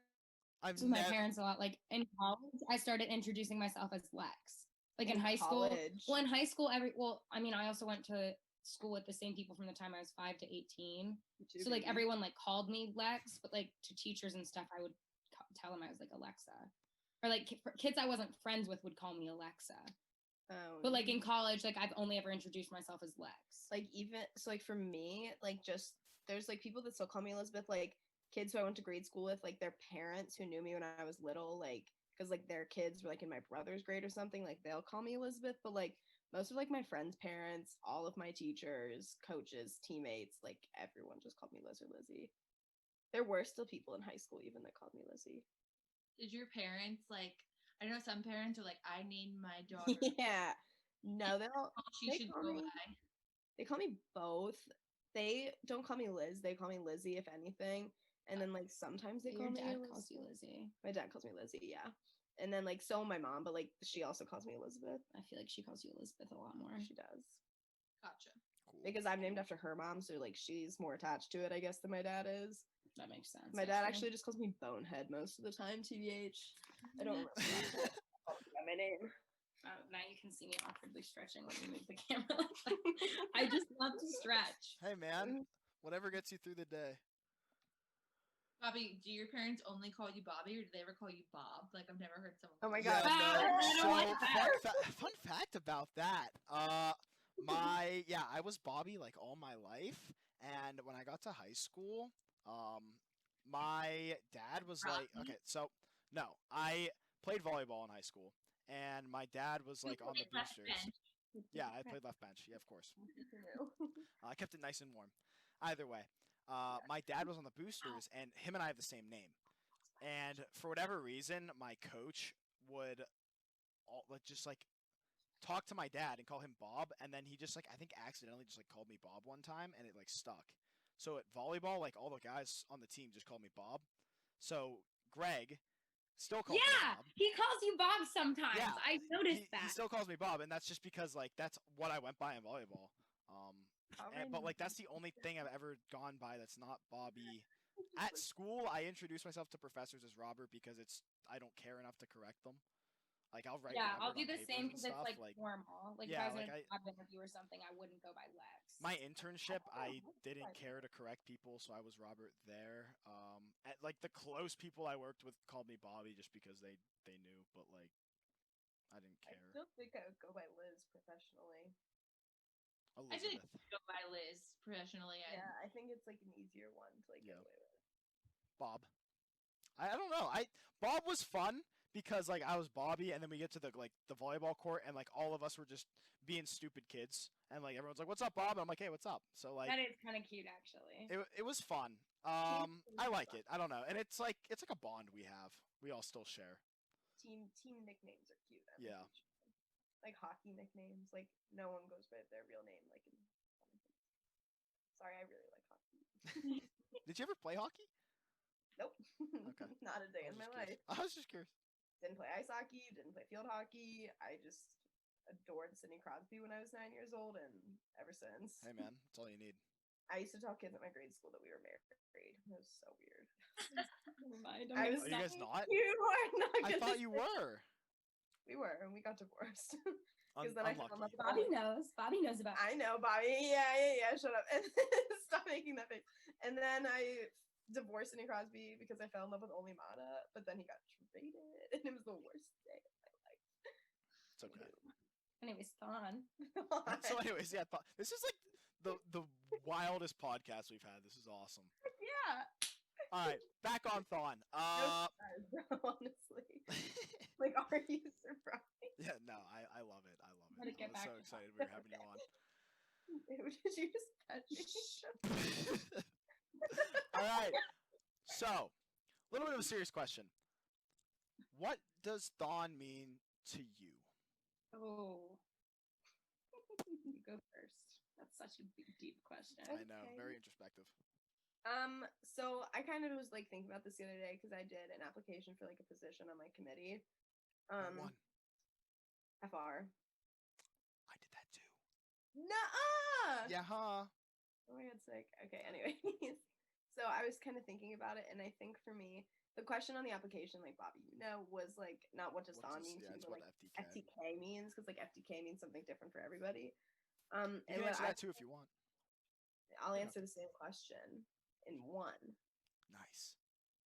I've With my never. parents a lot. Like in college, I started introducing myself as Lex. Like in high college. school. Well, in high school, I mean, I also went to school with the same people from the time I was 5 to 18. So like everyone like called me Lex, but like to teachers and stuff, I would tell them I was like Alexa. Or like kids I wasn't friends with would call me Alexa. Oh, but like in college, like I've only ever introduced myself as Lex. Like even so, like for me, like just there's like people that still call me Elizabeth. Like kids who I went to grade school with, like their parents who knew me when I was little, like because like their kids were like in my brother's grade or something, like they'll call me Elizabeth. But like most of like my friends' parents, all of my teachers, coaches, teammates, like everyone just called me Liz or Lizzie. There were still people in high school even that called me Lizzie. Did your parents like? I know some parents are like, I named my daughter. Yeah. No, She should go by. They call me both. They don't call me Liz. They call me Lizzie, if anything. And then like sometimes they call me. Your dad calls you Lizzie. My dad calls me Lizzie, yeah. And then like so my mom, but like she also calls me Elizabeth. I feel like she calls you Elizabeth a lot more. She does. Gotcha. Cool. Because I'm named after her mom, so like she's more attached to it, I guess, than my dad is. That makes sense. My dad actually just calls me Bonehead most of the time, TBH. I don't remember my name. Now you can see me awkwardly stretching when you move the camera. I just love to stretch. Hey man, whatever gets you through the day. Bobby, do your parents only call you Bobby, or do they ever call you Bob? Like I've never heard someone. Oh my Yeah, god! so fun fact about that. I was Bobby like all my life, and when I got to high school, my dad was like, okay, so no, I played volleyball in high school, and my dad was like on the boosters. Yeah, I played left bench. Yeah, of course. I kept it nice and warm. Either way, my dad was on the boosters, and him and I have the same name. And for whatever reason, my coach would just like talk to my dad and call him Bob, and then he just like I think accidentally just like called me Bob one time, and it like stuck. So at volleyball, like all the guys on the team just called me Bob. So Greg still calls me Bob. He calls you Bob sometimes. Yeah, I noticed that. He still calls me Bob, and that's just because like that's what I went by in volleyball. But like that's the only thing I've ever gone by that's not Bobby. At school, I introduce myself to professors as Robert because I don't care enough to correct them. Like I'll write. Yeah, I'll Robert do on the same papers because and it's stuff, like formal. Like yeah, if I was like in a job interview or something, I wouldn't go by Lex. My internship, I didn't care to correct people, so I was Robert there. Like the close people I worked with called me Bobby just because they knew, but like I didn't care. I still think I would go by Liz professionally. I feel like go by Liz professionally. Yeah, I think it's like an easier one to like get away with. Bob. I don't know. Bob was fun because like I was Bobby, and then we get to the volleyball court, and like all of us were just being stupid kids, and like everyone's like, "What's up, Bob?" And I'm like, "Hey, what's up?" So like that is kind of cute, actually. It was fun. I like it. I don't know, and it's like a bond we have. We all still share. Team nicknames are cute. Yeah. Like hockey nicknames, like no one goes by their real name. Like, sorry, I really like hockey. Did you ever play hockey? Nope. Okay. Not a day in my life. I was just curious. Didn't play ice hockey. Didn't play field hockey. I just adored Sidney Crosby when I was 9 years old, and ever since. Hey man, that's all you need. I used to tell kids at my grade school that we were married. It was so weird. Are you guys not? You are not. I thought you were. We were, and we got divorced. Because then I fell in love with Bobby knows. Bobby knows about I know, Bobby. Yeah. Shut up. And stop making that face. And then I divorced Sidney Crosby because I fell in love with Only Mata, but then he got traded, and it was the worst day of my life. It's okay. Anyways, Thon. So anyways, yeah, this is like the wildest podcast we've had. This is awesome. Yeah. All right, back on Thon. Honestly. Like, are you surprised? Yeah, no, I love it. I love it. I was so excited we were having you on. Did you just pet me? All right. So, a little bit of a serious question. What does Thon mean to you? Oh. You go first. That's such a deep question. I know, very introspective. So I kind of was like thinking about this the other day because I did an application for like a position on my committee. One. FR. I did that too. Nuh-uh! Yeah, huh? Oh my god, sick. Okay, anyways. So I was kind of thinking about it, and I think for me, the question on the application, like Bobby, was like not what does Thon mean to you, but like FTK means, because like FTK means something different for everybody. You can answer that too if you want. I'll answer the same question in one. Nice.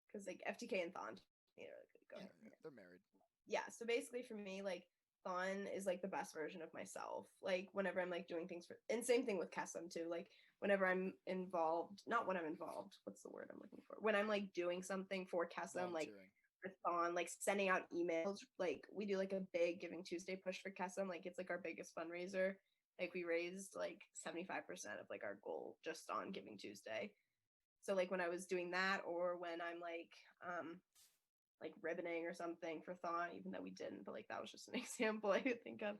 Because like FTK and Thon, they're married. Yeah, so basically for me, like Thon is like the best version of myself. Like whenever I'm like doing things and same thing with Kesem too. Like whenever I'm involved, not when I'm involved. What's the word I'm looking for? When I'm like doing something for Kesem, like for Thon, like sending out emails. Like we do like a big Giving Tuesday push for Kesem. Like it's like our biggest fundraiser. Like we raised like 75% of like our goal just on Giving Tuesday. So like when I was doing that, or when I'm like ribboning or something for Thon, even though we didn't, but like that was just an example I could think of.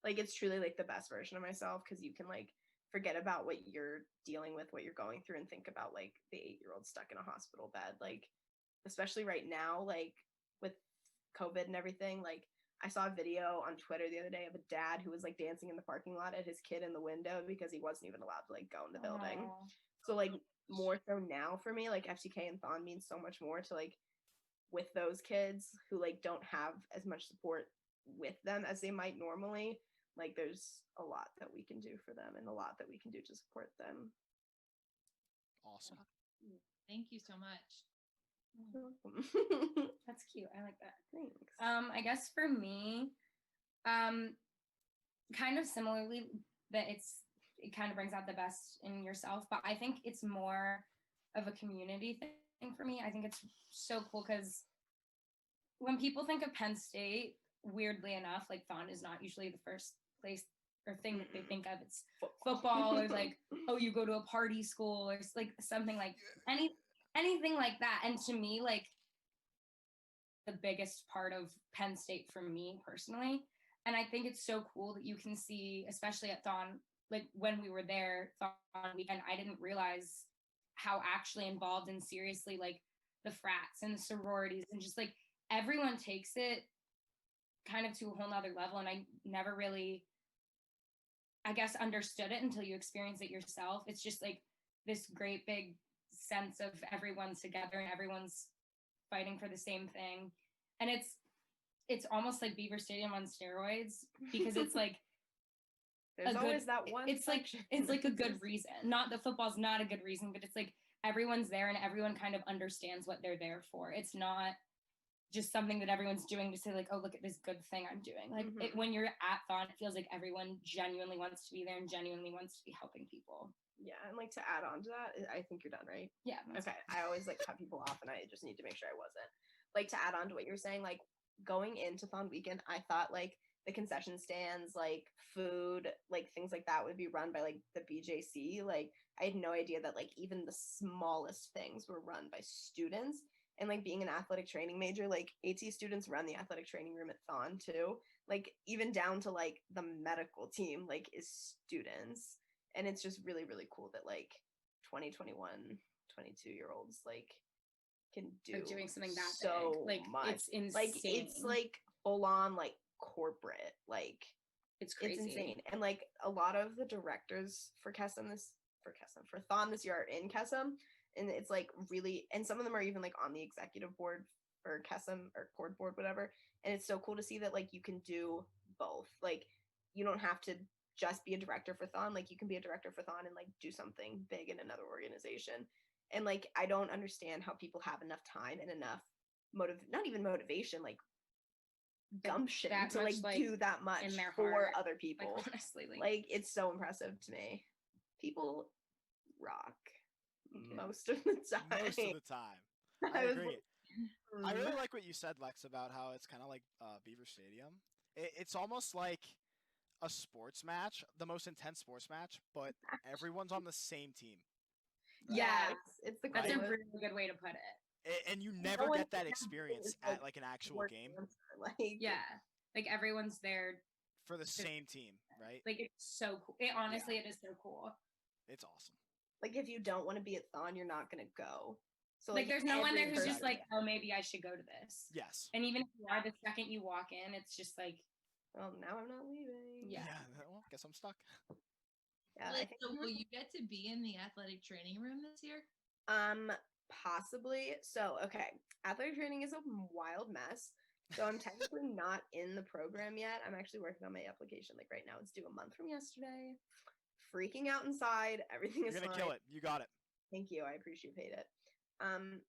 Like it's truly like the best version of myself because you can like forget about what you're dealing with, what you're going through, and think about like the 8-year-old stuck in a hospital bed. Like especially right now, like with COVID and everything, like I saw a video on Twitter the other day of a dad who was like dancing in the parking lot at his kid in the window because he wasn't even allowed to like go in the building. So like more so now for me, like FTK and Thon means so much more to like with those kids who like don't have as much support with them as they might normally. Like there's a lot that we can do for them and a lot that we can do to support them. Awesome. Thank you so much. That's cute. I like that. Thanks. I guess for me, kind of similarly, that it kind of brings out the best in yourself, but I think it's more of a community thing for me. I think it's so cool because when people think of Penn State, weirdly enough, like Thon is not usually the first place or thing that they think of. It's football or like, oh, you go to a party school or like something like anything like that. And to me, like the biggest part of Penn State for me personally. And I think it's so cool that you can see, especially at Thon, like when we were there Thon weekend, I didn't realize how actually involved and seriously like the frats and the sororities and just like everyone takes it kind of to a whole nother level. And I never really, I guess, understood it until you experience it yourself. It's just like this great big sense of everyone's together and everyone's fighting for the same thing. And it's almost like Beaver Stadium on steroids because it's like there's always that one. It's like a good reason. Not the football's not a good reason, but it's like everyone's there and everyone kind of understands what they're there for. It's not just something that everyone's doing to say like, oh, look at this good thing I'm doing. Like when you're at Thon, it feels like everyone genuinely wants to be there and genuinely wants to be helping people. Yeah, and like to add on to that, I think you're done, right? Yeah. Okay. I always like cut people off and I just need to make sure I wasn't. Like to add on to what you're saying, like going into Thon weekend, I thought like the concession stands, like food, like things like that would be run by like the BJC. Like I had no idea that like even the smallest things were run by students. And like being an athletic training major, like AT students run the athletic training room at Thon too. Like even down to like the medical team, like is students. And it's just really, really cool that like 21, 22-year-olds like can do doing something that so big. Like much. it's insane. Like it's like full on like corporate. Like it's crazy. It's insane. And like a lot of the directors for Thon this year are in Kesem. And it's like really, and some of them are even like on the executive board or Kesem or cordboard, whatever. And it's so cool to see that like you can do both. Like you don't have to just be a director for Thon. Like you can be a director for Thon and like do something big in another organization. And like I don't understand how people have enough time and enough not even motivation, like gumption to like do that much in their for heart, other people. Like, honestly, like it's so impressive to me. People rock most of the time. Most of the time. I agree. I really like what you said, Lex, about how it's kind of like Beaver Stadium. It's almost like a sports match, the most intense sports match, but everyone's on the same team. Yes, it's the that's a really good way to put it. And you never get that experience at like an actual game. Like, yeah, like everyone's there for the same team, right? Like it's so cool. It honestly, it is so cool. It's awesome. Like if you don't want to be at Thon, you're not gonna go. So like there's no one there who's just like, oh, maybe I should go to this. Yes. And even if you are, the second you walk in, it's just like, well, now I'm not leaving. Yeah. Well, guess I'm stuck. Yeah. So will you get to be in the athletic training room this year? Possibly. So, okay. Athletic training is a wild mess. So I'm technically not in the program yet. I'm actually working on my application like right now. It's due a month from yesterday. Freaking out inside. Everything is fine. You're gonna kill it. You got it. Thank you. I appreciate it.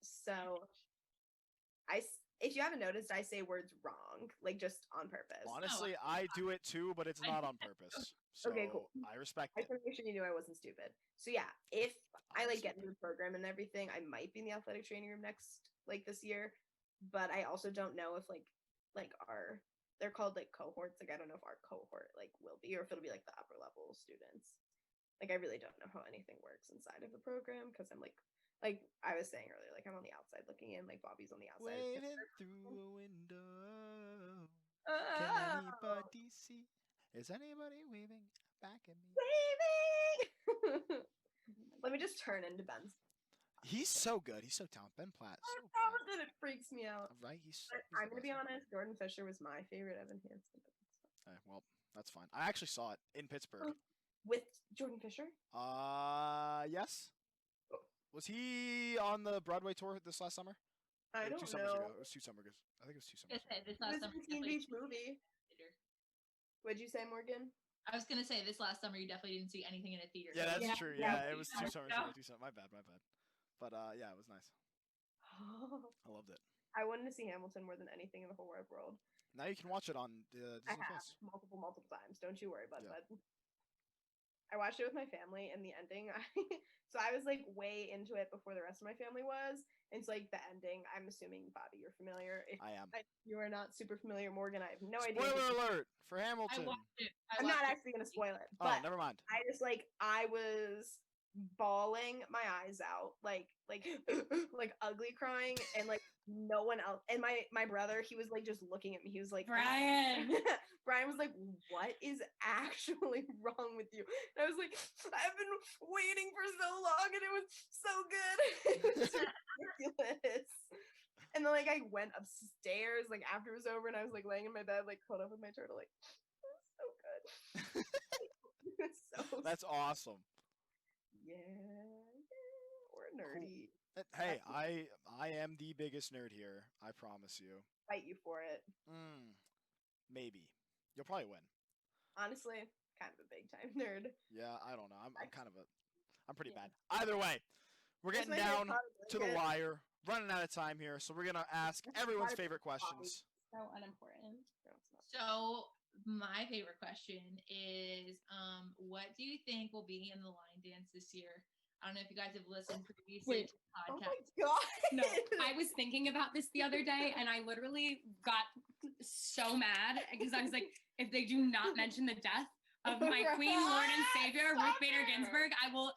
So if you haven't noticed, I say words wrong, like just on purpose. Honestly, I do it too, but it's not on purpose. So okay, cool. I respect I it. just want to make sure you knew I wasn't stupid. So yeah, if I like get into the program and everything, I might be in the athletic training room this year. But I also don't know if they're called like cohorts. Like I don't know if our cohort like will be, or if it'll be like the upper level students. Like I really don't know how anything works inside of the program because I'm like I was saying earlier, like I'm on the outside looking in, like Bobby's on the outside. Waving through a window. Can anybody see? Is anybody waving back at me? Waving! Let me just turn into Ben's. He's so good. He's so talented. Ben Platt. So good. It freaks me out. Right? I'm going to be honest. Jordan Fisher was my favorite Evan Hansen. Well, that's fine. I actually saw it in Pittsburgh. With Jordan Fisher? Yes. Was he on the Broadway tour this last summer? I don't know. 2 summers ago. It was 2 summers ago. I think it was 2 summers ago. This last summer. Teen Beach movie. What'd you say, Morgan? I was gonna say this last summer you definitely didn't see anything in a theater. Yeah, that's true. Yeah, it was 2 summers ago. 2 summers. My bad. But yeah, it was nice. I loved it. I wanted to see Hamilton more than anything in the whole wide world. Now you can watch it on Disney+. I have multiple times. Don't you worry, bud. I watched it with my family, and the ending. So I was like way into it before the rest of my family was. And it's like the ending. I'm assuming Bobby, you're familiar. If I am. You are not super familiar, Morgan. I have no idea. Spoiler alert for Hamilton. I'm not actually gonna spoil it. Oh, but never mind. I was bawling my eyes out, like ugly crying, and like no one else. And my brother, he was like just looking at me. He was like, Brian. Brian was like, what is actually wrong with you? And I was like, I've been waiting for so long, and it was so good. It was so ridiculous. And then like I went upstairs like after it was over, and I was like laying in my bed like curled up with my turtle, like it was so good. So that's awesome. Yeah, we're nerdy. Cool. Hey, I am the biggest nerd here. I promise you. Fight you for it. Maybe. You'll probably win. Honestly, kind of a big time nerd. Yeah, I don't know. I'm pretty bad. Either way, we're getting down to the wire. Running out of time here, so we're gonna ask everyone's favorite questions. So unimportant. So my favorite question is, what do you think will be in the line dance this year? I don't know if you guys have listened previously to the podcast. Oh my God. No, I was thinking about this the other day, and I literally got so mad because I was like, if they do not mention the death of my Queen, Lord, and Savior, Ruth Bader Ginsburg, I will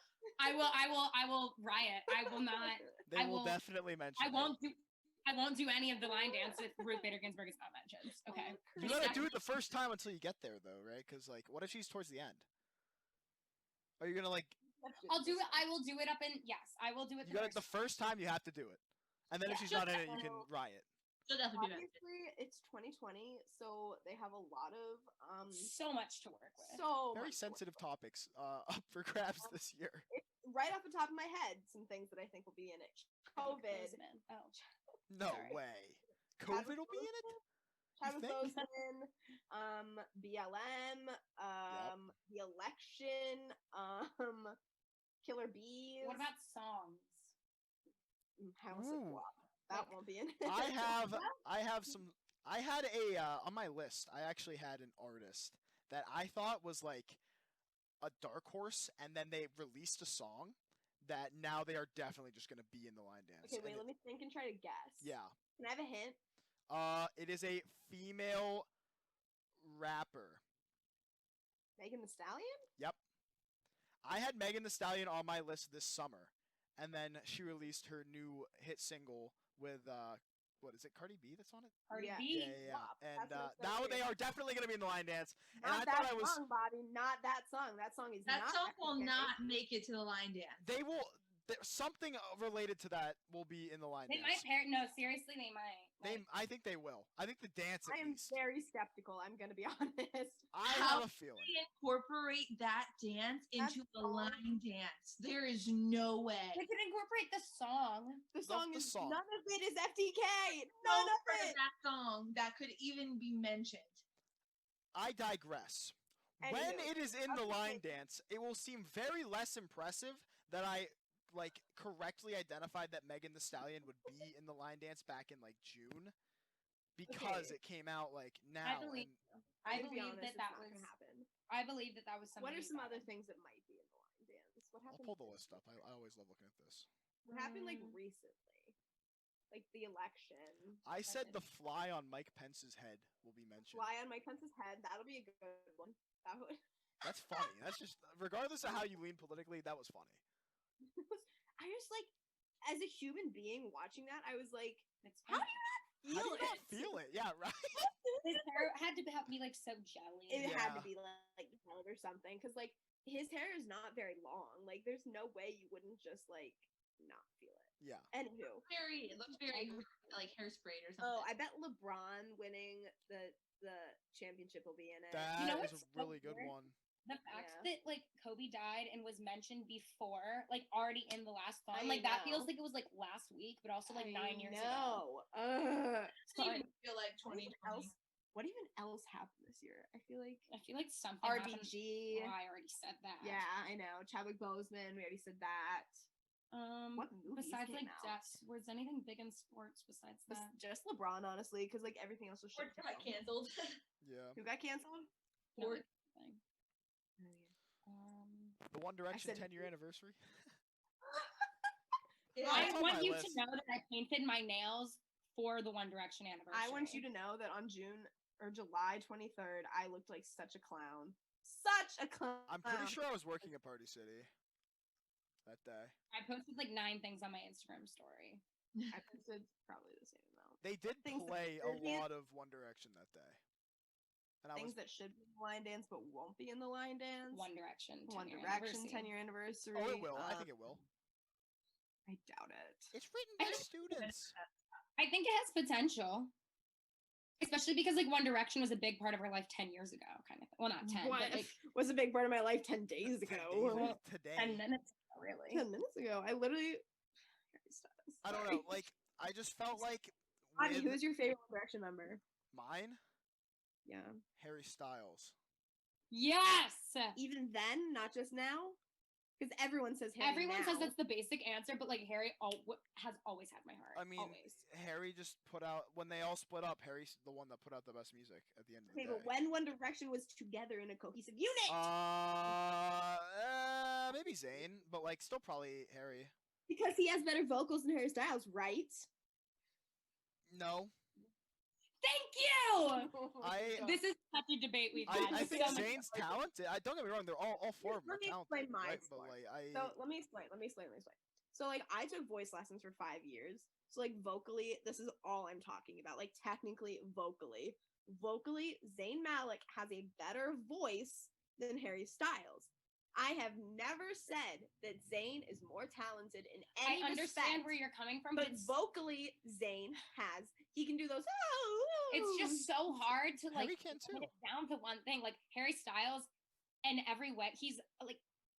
riot. I will not. They will definitely mention. I won't do any of the line dance if Ruth Bader Ginsburg is not mentioned. Okay. You gotta do it the first time until you get there, though, right? Because like, what if she's towards the end? Are you gonna like? I'll do it. I will do it up in. Yes, I will do it. The first time you have to do it, and then if she's not in it, you can riot. Obviously, it's 2020, so they have a lot of so much to work with. So very sensitive topics up for grabs this year. Right off the top of my head, some things that I think will be in it. COVID. Oh. No way. COVID will be in it. Chadwick think? Boseman, BLM, the election, Killer Bees. What about songs? House of Ooh. Guap. That won't be in it. I have some. I had on my list. I actually had an artist that I thought was like a dark horse, and then they released a song that now they are definitely just going to be in the line dance. Okay, wait, let me think and try to guess. Yeah. Can I have a hint? It is a female rapper. Megan Thee Stallion? Yep. I had Megan Thee Stallion on my list this summer, and then she released her new hit single with what is it, Cardi B that's on it? Cardi Yeah. B. Yeah. And That's what now I'm they are definitely going to be in the line dance. And Not I thought that I was. song, Bobby. Not that song. That song is That not. song will FDK. not make it to the line dance. They will. Something related to that will be in the line They dance. might no, seriously, they might. I think they will. I think the dance at I am least. very skeptical. I'm gonna be honest. I How have a feeling. They incorporate that dance into a song. line dance. There is no way. They could incorporate the song. The song the is song. none of it is FDK. No None of part it. that song that could even be mentioned. I digress. When Anywho, it is in the okay. line dance, it will seem very less impressive that I correctly identified that Megan Thee Stallion would be in the line dance back in June, because it came out now. I believe To be honest, that it's that not was. gonna happen. I believe that was something. What are some about other it. things that might be in the line dance? What I'll happened? pull the list up. I always love looking at this. What happened Mm. recently? Like the election. I said the fly on Mike Pence's head will be mentioned. Fly on Mike Pence's head. That'll be a good one. That would. That's funny. That's just, regardless of how you lean politically, that was funny. I just as a human being watching that, I was like, It's how do funny. you How not do feel you it? not feel it? Yeah, right. His hair had to be so jelly. It had to Yeah. be gelled or something, because his hair is not very long. There's no way you wouldn't just not feel it. Yeah. Anywho, It looked very like hairsprayed or something. oh, I bet LeBron winning the championship will be in it. That You know is a what's so really good weird? one. The fact Yeah. that Kobe died and was mentioned before, already in the last song, I that feels know. like it was last week, but also 9 years ago. No. I feel like 2020. What even else happened this year? I feel like Something happened. RBG. Oh, I already said that. Yeah, I know. Chadwick Boseman. We already said that. What movies Besides came out? deaths, was anything big in sports besides that? Just LeBron, honestly, because everything else was Or shut got down. canceled. Yeah. Who got canceled? No, Or- thing. The One Direction said- 10-year anniversary. I That's on want my you list. to know that I painted my nails for the One Direction anniversary. I want you to know that on July 23rd, I looked like such a clown. Such a clown. I'm pretty sure I was working at Party City that day. I posted 9 things on my Instagram story. I posted probably the same amount. They did Things that play a should be- lot of One Direction that day. And Things that should be in the line dance but won't be in the line dance. One Direction. One 10-year Direction anniversary. 10-year anniversary. Oh, it will. I think it will. I doubt it. It's written I by just- students. I think it has potential. Especially because One Direction was a big part of her life 10 years ago, kind of. Well, not 10, What but was a big part of my life 10 days 10 ago. days today. 10 minutes ago, really. 10 minutes ago. I literally. I don't know. I just felt like Bobby, with who's your favorite One Direction member? mine, Yeah. Harry Styles. Yes! Even then, not just now? Because everyone says Harry Everyone now. says that's the basic answer, but Harry has always had my heart. I mean, always. Harry just put out, when they all split up, Harry's the one that put out the best music at the end of the Okay, day. but when One Direction was together in a cohesive unit, Maybe Zayn, but still probably Harry. because he has better vocals than Harry Styles, right? No, Thank you! I- This is such a debate we've had. I think so much- Zayn's talented. Don't get me wrong; they're all four of them are Let me talented. explain my right? But experience. So let me explain. So I took voice lessons for 5 years. So vocally, this is all I'm talking about. Technically, vocally, Zayn Malik has a better voice than Harry Styles. I have never said that Zayn is more talented in any I understand respect, where you're coming from, but it's, vocally, Zayn he can do those. it's just so hard to Harry can too. put it down to one thing. Harry Styles, in every way, he's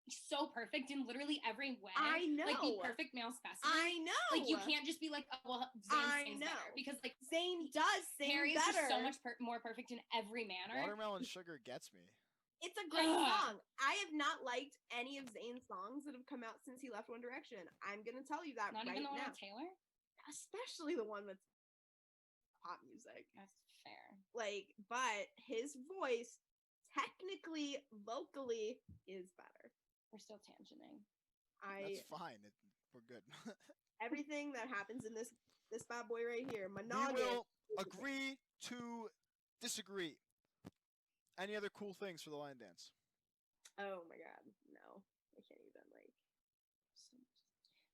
so perfect in literally every way. I know. Like the perfect male specimen. I know. Like you can't just be like, oh well, Zayn sings better, because like Zayn does sing Harry better. is just so much more perfect in every manner. Watermelon Sugar gets me. It's a great song. I have not liked any of Zayn's songs that have come out since he left One Direction. I'm gonna tell you that Not right even the one now. with Taylor? Especially the one with pop music. That's fair. Like, but his voice, technically, vocally, is better. We're still tangenting. That's fine. We're good. Everything that happens in this bad boy right here, We monogamous. will agree to disagree. Any other cool things for the line dance? Oh my god, no. I can't even, like.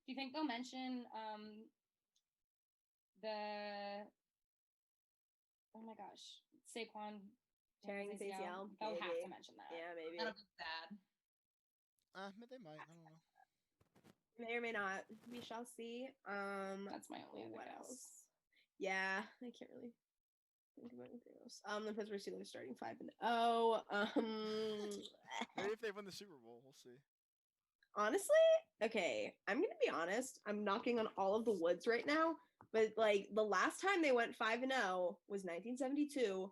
Do you think they'll mention oh my gosh, Saquon Tearing his ACL? They'll have Maybe. to mention that. Yeah, maybe. That'll be sad. They might. I don't know. May or may not. We shall see. That's my only other what guess. else? Yeah, I can't really think of anything else. The Pittsburgh Steelers starting 5-0. Maybe if they win the Super Bowl, we'll see. Honestly, okay, I'm gonna be honest. I'm knocking on all of the woods right now, but like the last time they went 5-0 was 1972.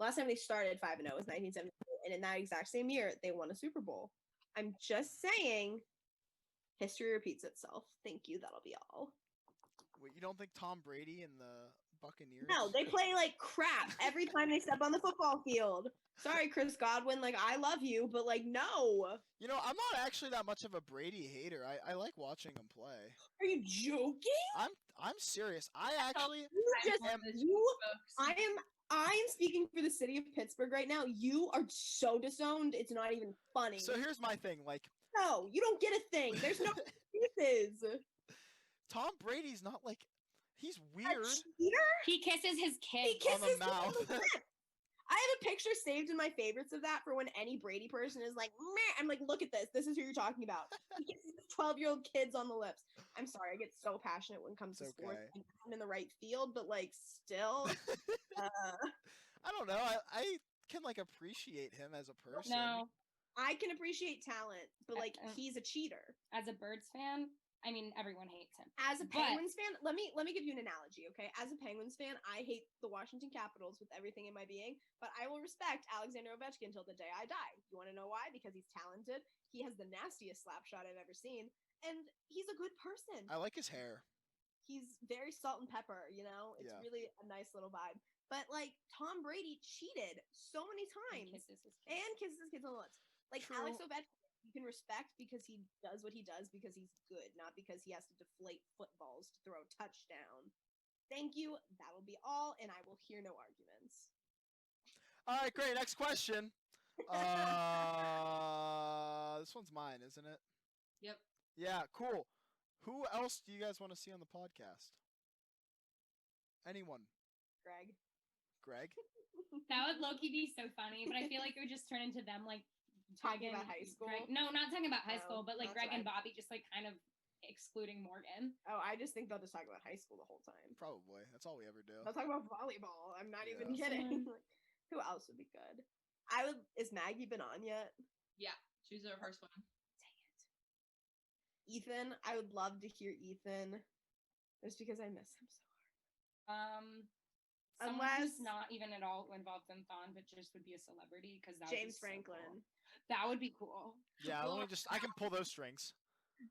Last time they started 5-0 was 1972, and in that exact same year, they won a Super Bowl. I'm just saying, history repeats itself. Thank you. That'll be all. Wait, you don't think Tom Brady and the Buccaneers? No, they play like crap every time they step on the football field. Sorry, Chris Godwin. Like, I love you, but like, no. You know, I'm not actually that much of a Brady hater. I like watching him play. Are you joking? I'm serious. I actually I am speaking for the city of Pittsburgh right now. You are so disowned. It's not even funny. So here's my thing. Like, no, you don't get a thing. There's no excuses. Tom Brady's not like, he's weird. He kisses his kids on the mouth. I have a picture saved in my favorites of that for when any Brady person is like, meh. I'm like, look at this. This is who you're talking about. He kisses 12-year-old kids on the lips. I'm sorry. I get so passionate when it comes to sports. I'm in the right field, but like still. I don't know. I can like appreciate him as a person. No. I can appreciate talent, but like he's a cheater. As a Birds fan, I mean, everyone hates him. As a Penguins fan, let me give you an analogy, okay? As a Penguins fan, I hate the Washington Capitals with everything in my being, but I will respect Alexander Ovechkin till the day I die. You want to know why? Because he's talented. He has the nastiest slap shot I've ever seen, and he's a good person. I like his hair. He's very salt and pepper, you know? It's really a nice little vibe. But like Tom Brady cheated so many times and kisses his kids on the lips. Like True. Alex Ovechkin, you can respect because he does what he does because he's good, not because he has to deflate footballs to throw a touchdown. Thank you. That'll be all, and I will hear no arguments. All right, great. Next question. This one's mine, isn't it? Yep. Yeah, cool. Who else do you guys want to see on the podcast? Anyone? Greg? That would low-key be so funny, but I feel like it would just turn into them like talking about high school. No, not talking about high school, but like Greg and Bobby just like kind of excluding Morgan. Oh, I just think they'll just talk about high school the whole time. Probably. That's all we ever do. They'll talk about volleyball. I'm not even kidding. Like, who else would be good? Is Maggie been on yet? Yeah, she was our first one. Dang it. Ethan, I would love to hear Ethan. Just because I miss him so hard. Unless not even at all involved in Thon, but just would be a celebrity because that James would be Franklin. So cool. That would be cool. Yeah, I can pull those strings.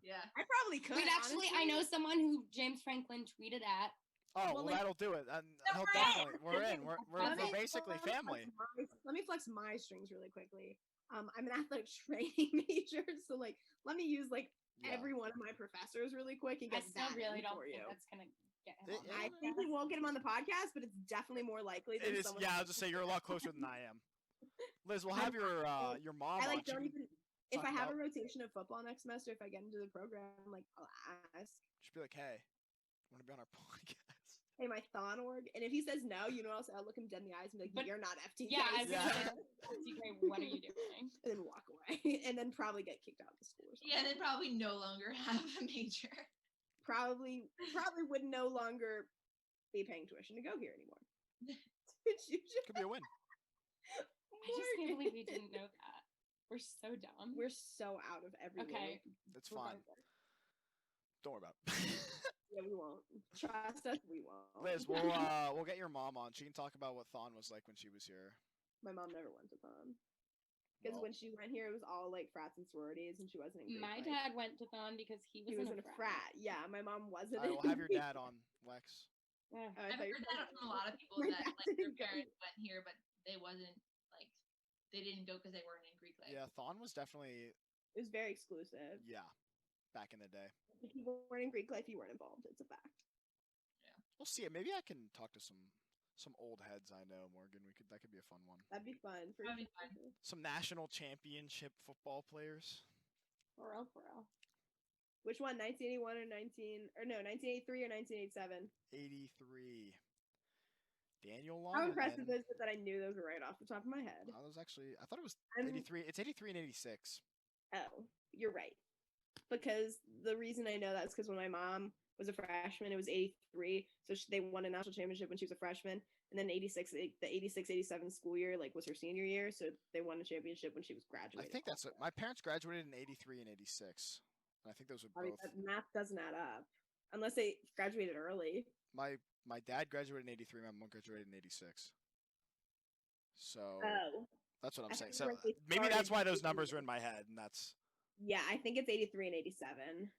Yeah, I probably could. Wait, actually, I know someone who James Franklin tweeted at. Oh, well, that'll do it. He'll definitely. We're in. We're basically family. Let me flex my strings really quickly. I'm an athletic training major, so like, let me use like every one of my professors really quick and get I still really don't think you. that's gonna. I think we won't get him on the podcast, but it's definitely more likely. Than it is. Yeah, I'll just say you're a lot closer than I am. Liz, we'll have your mom. I like don't even. If I have a rotation of football next semester, if I get into the program, like I'll ask. Just be like, hey, want to be on our podcast? Hey, my Thon org. And if he says no, you know what else? I'll look him dead in the eyes and be like, but, you're not FTK. Yeah, FTK, what are you doing? And then walk away, and then probably get kicked out of the school. Or something. Yeah, then probably no longer have a major. Probably would no longer be paying tuition to go here anymore. Could be a win. I just can't believe we didn't know that. We're so dumb. We're so out of every Okay. It's fine. Don't worry about it. Yeah, we won't. Trust us, we won't. Liz, we'll get your mom on. She can talk about what Thon was like when she was here. My mom never went to Thon. Because Well, when she went here, it was all like frats and sororities, and she wasn't in Greek My life. dad went to Thon because he was in a frat. Yeah, my mom wasn't. I will have your dad on, Lex. Yeah. I I've thought heard that from a lot of people My that dad like their didn't go. parents went here, but they wasn't like they didn't go because they weren't in Greek life. Yeah, Thon was definitely It was very exclusive. back in the day. If you weren't in Greek life, you weren't involved. It's a fact. We'll see it. Maybe I can talk to some old heads I know, Morgan. That could be a fun one. That'd be fun. For That'd be sure. fun. Some national championship football players. For real, for real. Which one? 1981 or 1983 or 1987? 83. Daniel Long. How impressive is it that I knew those were right off the top of my head? I thought it was I'm- 83. It's 83 and 86. Oh, you're right. Because the reason I know that is because when my mom was a freshman, it was 83. So they won a national championship when she was a freshman. And then 86, the 86-87 school year, like, was her senior year. So they won a championship when she was I graduating. think that's it. My parents graduated in 83 and 86. And I think those were I mean, both. that math doesn't add up. Unless they graduated early. My dad graduated in 83. My mom graduated in 86. So Oh. that's what I'm I saying. feel So like they maybe that's why started those numbers are in 83. my head, and that's Yeah, I think it's 83 and 87.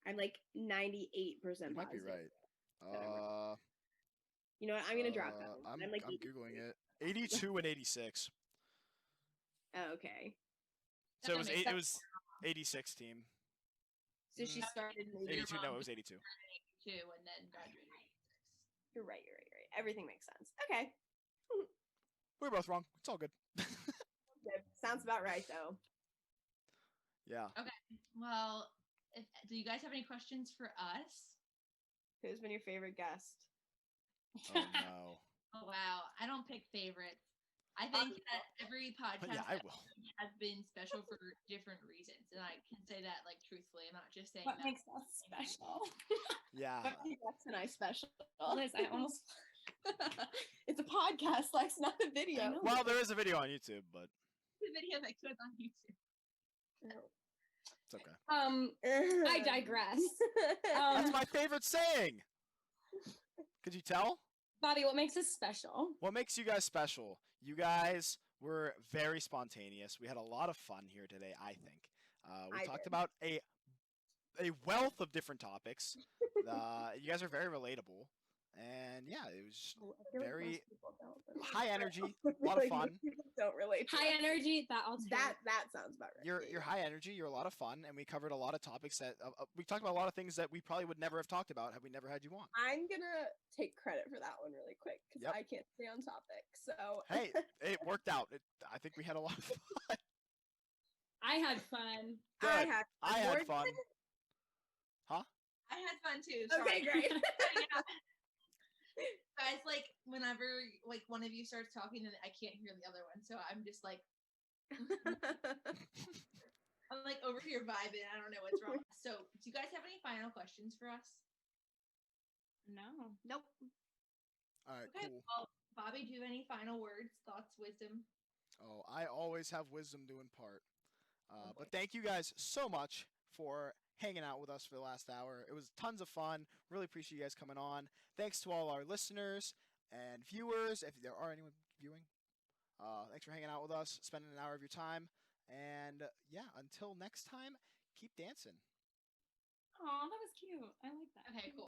I'm like 98% you might be positive. right. that I'm right. You know what? I'm gonna drop that one. I'm like I'm 83. googling it. 82 and 86. Oh, okay. So it was That makes it was 86 team. So she started in 82. No, mom it was 82. Too, and then graduated. You're right. Everything makes sense. Okay. We were both wrong. It's all good. Good. Sounds about right though. Yeah. Well, do you guys have any questions for us? Who's been your favorite guest? Oh no. Oh wow, I don't pick favorites. I think that every podcast Yeah, I will. has been special for different reasons, and I can say that like truthfully. I'm not just saying What that. makes us special? Yeah. What makes Lex and I special? Liz, I almost. It's a podcast, Lex, not a I video. know. Well, there is a video on YouTube, but The video that goes on YouTube. it's okay. I digress. That's my favorite saying. Could you tell? Bobby, what makes us special? What makes you guys special? You guys were very spontaneous. We had a lot of fun here today, I think. We I talked did. about a wealth of different topics. You guys are very relatable. And yeah, it was I feel like very most people don't, but- high energy, I a feel lot of like fun. most people don't relate. to High us. energy. That I'll take. That sounds about right. You're high energy. You're a lot of fun, and we covered a lot of topics that we talked about a lot of things that we probably would never have talked about had we never had you on. I'm gonna take credit for that one really quick because Yep. I can't stay on topic. So Hey, it worked out. I think we had a lot of fun. I had fun. Good. I had fun. I had fun too. Okay, Sorry. great. Yeah. Guys, like whenever like one of you starts talking, and I can't hear the other one, so I'm just like I'm like over here vibing. I don't know what's wrong. So, do you guys have any final questions for us? No. Nope. All right, Okay. cool. Well, Bobby, do you have any final words, thoughts, wisdom? Oh, I always have wisdom to impart. Oh, But thank you guys so much for hanging out with us for the last hour. It was tons of fun. Really appreciate you guys coming on. Thanks to all our listeners and viewers, if there are anyone viewing. Thanks for hanging out with us, spending an hour of your time. And yeah, until next time, keep dancing. Oh, that was cute. I like that. Okay, cool.